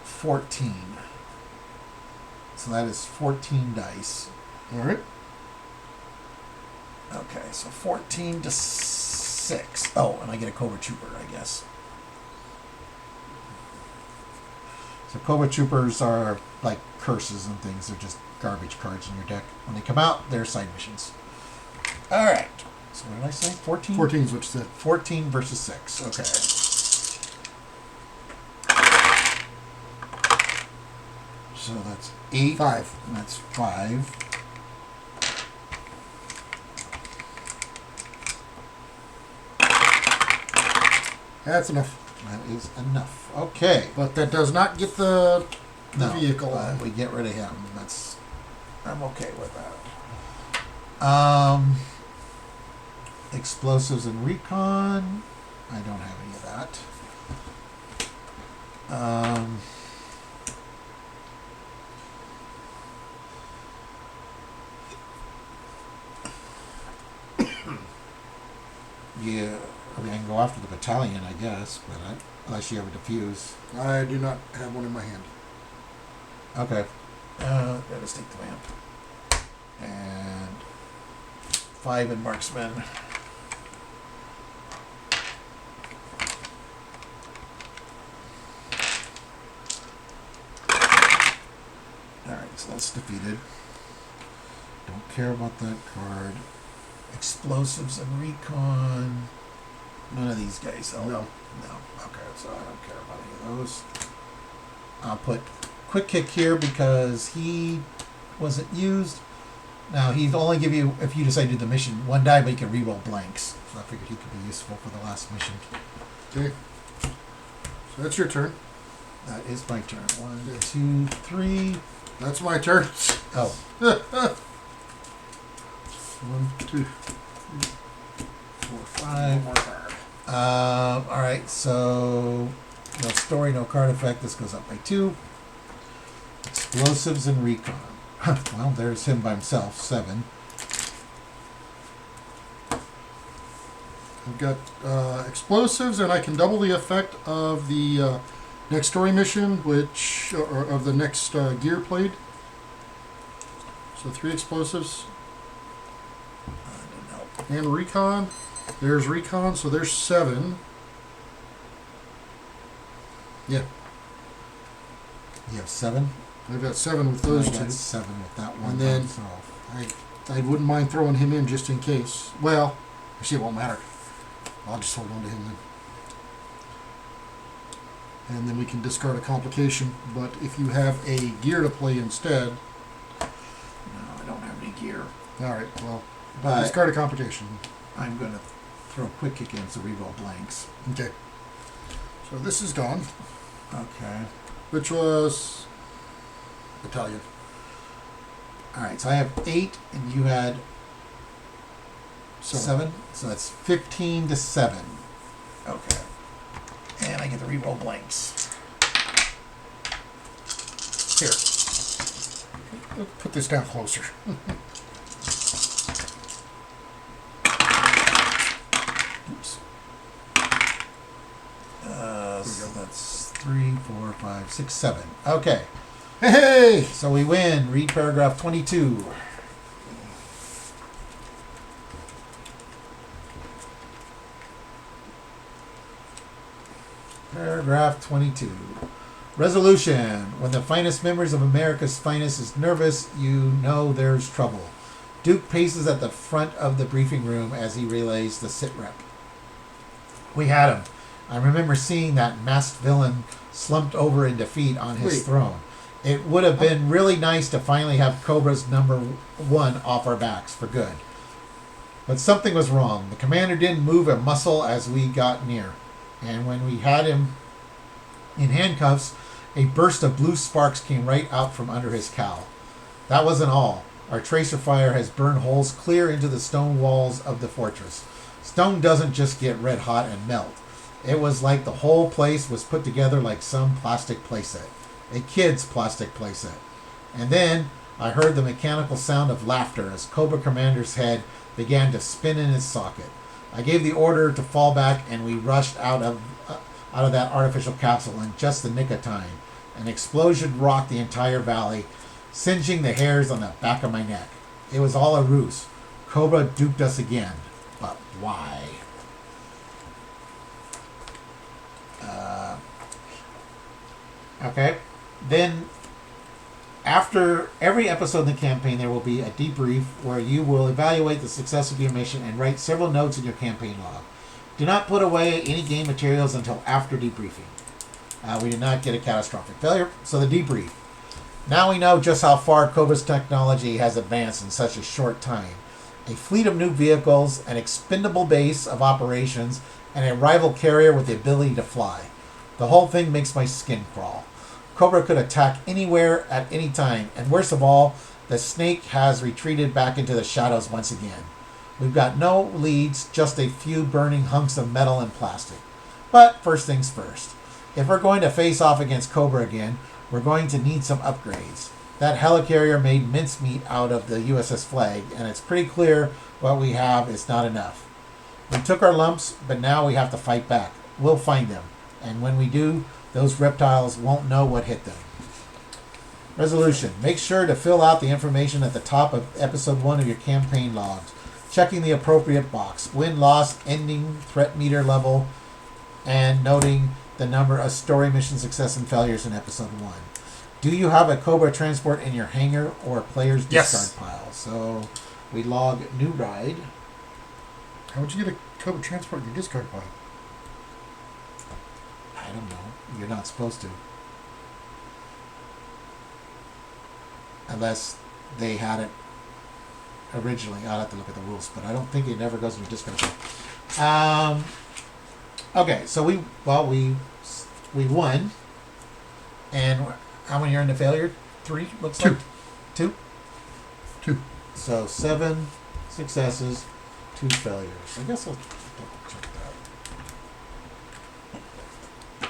14. So that is 14 dice. All right. Okay, so 14 to 6. Oh, and I get a Cobra Trooper, I guess. So Cobra Troopers are like curses and things. They're just garbage cards in your deck. When they come out, they're side missions. All right. So what did I say? 14? 14 is what you said. 14 versus 6. Okay. So that's 8. 5. And that's 5. That's enough. That is enough. Okay. But that does not get the No, vehicle. we get rid of him. I'm okay with that. Explosives and recon. I don't have any of that. Yeah, I mean, I can go after the battalion, I guess, but unless you have a diffuse. I do not have one in my hand. Okay. Let's take the vamp. And 5 in marksman. Alright, so that's defeated. Don't care about that card. Explosives and recon. None of these guys. Oh, No. No. Okay, so I don't care about any of those. I'll put Quick Kick here because he wasn't used. Now, he'd only give you, if you decide to do the mission, 1 die, but you can re-roll blanks. So I figured he could be useful for the last mission. Okay. So that's your turn. That is my turn. 1, 2, 3. That's my turn. Oh. 1, 2, 3, 4, 5. All right, so no story, no card effect. This goes up by 2. Explosives and recon. Well, there's him by himself, 7. I've got explosives, and I can double the effect of the next story mission, which or of the next gear played. So 3 explosives. I don't know. And recon. There's recon, so there's 7. Yeah, You have 7? I've got 7 with those I 2. got 7 with that one. And then- So I wouldn't mind throwing him in just in case. Well, actually, it won't matter. I'll just hold on to him then. And then we can discard a complication. But if you have a gear to play instead, no, I don't have any gear. all right. Well, But discard a complication. I'm going to throw a quick kick in, so reroll blanks. Okay. So this is gone, Okay. which was battalion. All right, so I have 8, and you had 7. 7. So that's 15 to 7. Okay. And I get to reroll blanks. Here. Let's put this down closer. Oops. So that's 3, 4, 5, 6, 7. Okay. Hey! So we win. Read paragraph 22. Paragraph 22. Resolution. When the finest members of America's finest is nervous, you know there's trouble. Duke paces at the front of the briefing room as he relays the sit rep. We had him. I remember seeing that masked villain slumped over in defeat on his Wait. throne. It would have been really nice to finally have Cobra's number 1 off our backs for good. But something was wrong. The commander didn't move a muscle as we got near. And when we had him in handcuffs, a burst of blue sparks came right out from under his cowl. That wasn't all. Our tracer fire has burned holes clear into the stone walls of the fortress. Stone doesn't just get red hot and melt. It was like the whole place was put together like some plastic playset. A kid's plastic playset. And then I heard the mechanical sound of laughter as Cobra Commander's head began to spin in its socket. I gave the order to fall back, and we rushed out of that artificial capsule in just the nick of time. An explosion rocked the entire valley, singeing the hairs on the back of my neck. It was all a ruse. Cobra duped us again. But why? Okay. Then, after every episode in the campaign, there will be a debrief where you will evaluate the success of your mission and write several notes in your campaign log. Do not put away any game materials until after debriefing. We did not get a catastrophic failure, so the debrief. Now we know just how far Cobra's technology has advanced in such a short time. A fleet of new vehicles, an expendable base of operations, and a rival carrier with the ability to fly. The whole thing makes my skin crawl. Cobra could attack anywhere at any time, and worst of all, the snake has retreated back into the shadows once again. We've got no leads, just a few burning hunks of metal and plastic. But first things first. If we're going to face off against Cobra again, we're going to need some upgrades. That helicarrier made mincemeat out of the USS Flagg, and it's pretty clear what we have is not enough. We took our lumps, but now we have to fight back. We'll find them, and when we do, those reptiles won't know what hit them. Resolution. Make sure to fill out the information at the top of episode 1 of your campaign logs, checking the appropriate box, win-loss, ending, threat meter level, and noting the number of story mission success and failures in episode 1. Do you have a Cobra transport in your hangar or a player's discard pile? So we log new ride. How would you get a Cobra transport in your discard pile? I don't know. You're not supposed to. Unless they had it originally. I'll have to look at the rules, but I don't think it ever goes into discard pile. Okay, so we won. And how many are into failure? 3, looks Two. like. 2? 2. So 7 successes, 2 failures. I guess I'll double check that.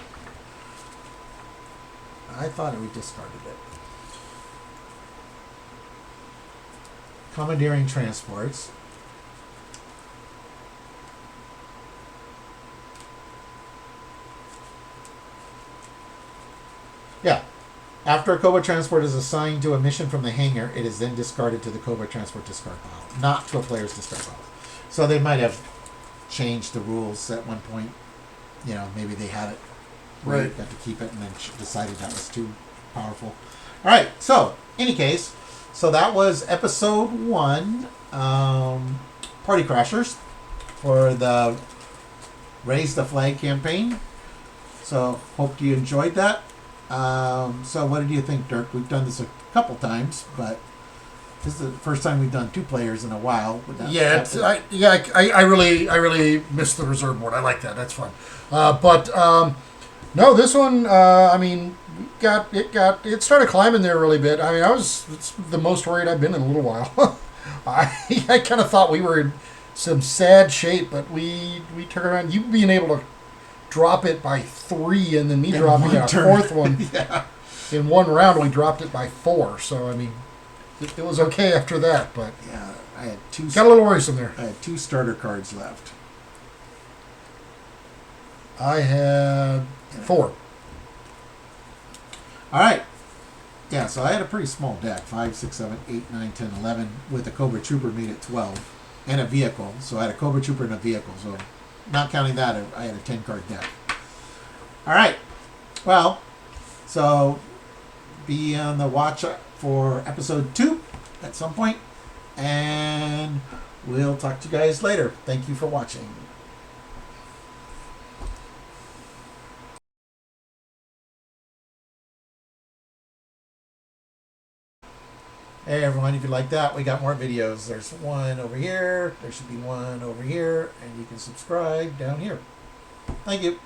I thought we discarded it. Commandeering transports. Yeah. After a Cobra transport is assigned to a mission from the hangar, it is then discarded to the Cobra transport discard pile, not to a player's discard pile. So they might have changed the rules at one point. You know, maybe they had it where you got to keep it and then decided that was too powerful. All right. So, any case, so that was episode 1, Party Crashers, for the Raise the Flag campaign. So, hope you enjoyed that. So what did you think, Dirk? We've done this a couple times, but this is the first time we've done 2 players in a while. I really missed the reserve board. I like that. That's fun. No, this one. I mean, it started climbing there really bit. I mean, it's the most worried I've been in a little while. I kind of thought we were in some sad shape, but we turned around. You being able to drop it by 3, and then me dropping a 4th one. Yeah. In one round, we dropped it by 4. So I mean, it was okay after that. But yeah, I had 2. Got a little worrisome there. I had 2 starter cards left. I had 4. All right. Yeah, so I had a pretty small deck: 5, 6, 7, 8, 9, 10, 11, with a Cobra Trooper made it 12, and a vehicle. So I had a Cobra Trooper and a vehicle. So, not counting that, I had a 10-card deck. All right. Well, so be on the watch for episode 2 at some point, and we'll talk to you guys later. Thank you for watching. Hey everyone, if you like that, we got more videos. There's one over here, there should be one over here, and you can subscribe down here. Thank you.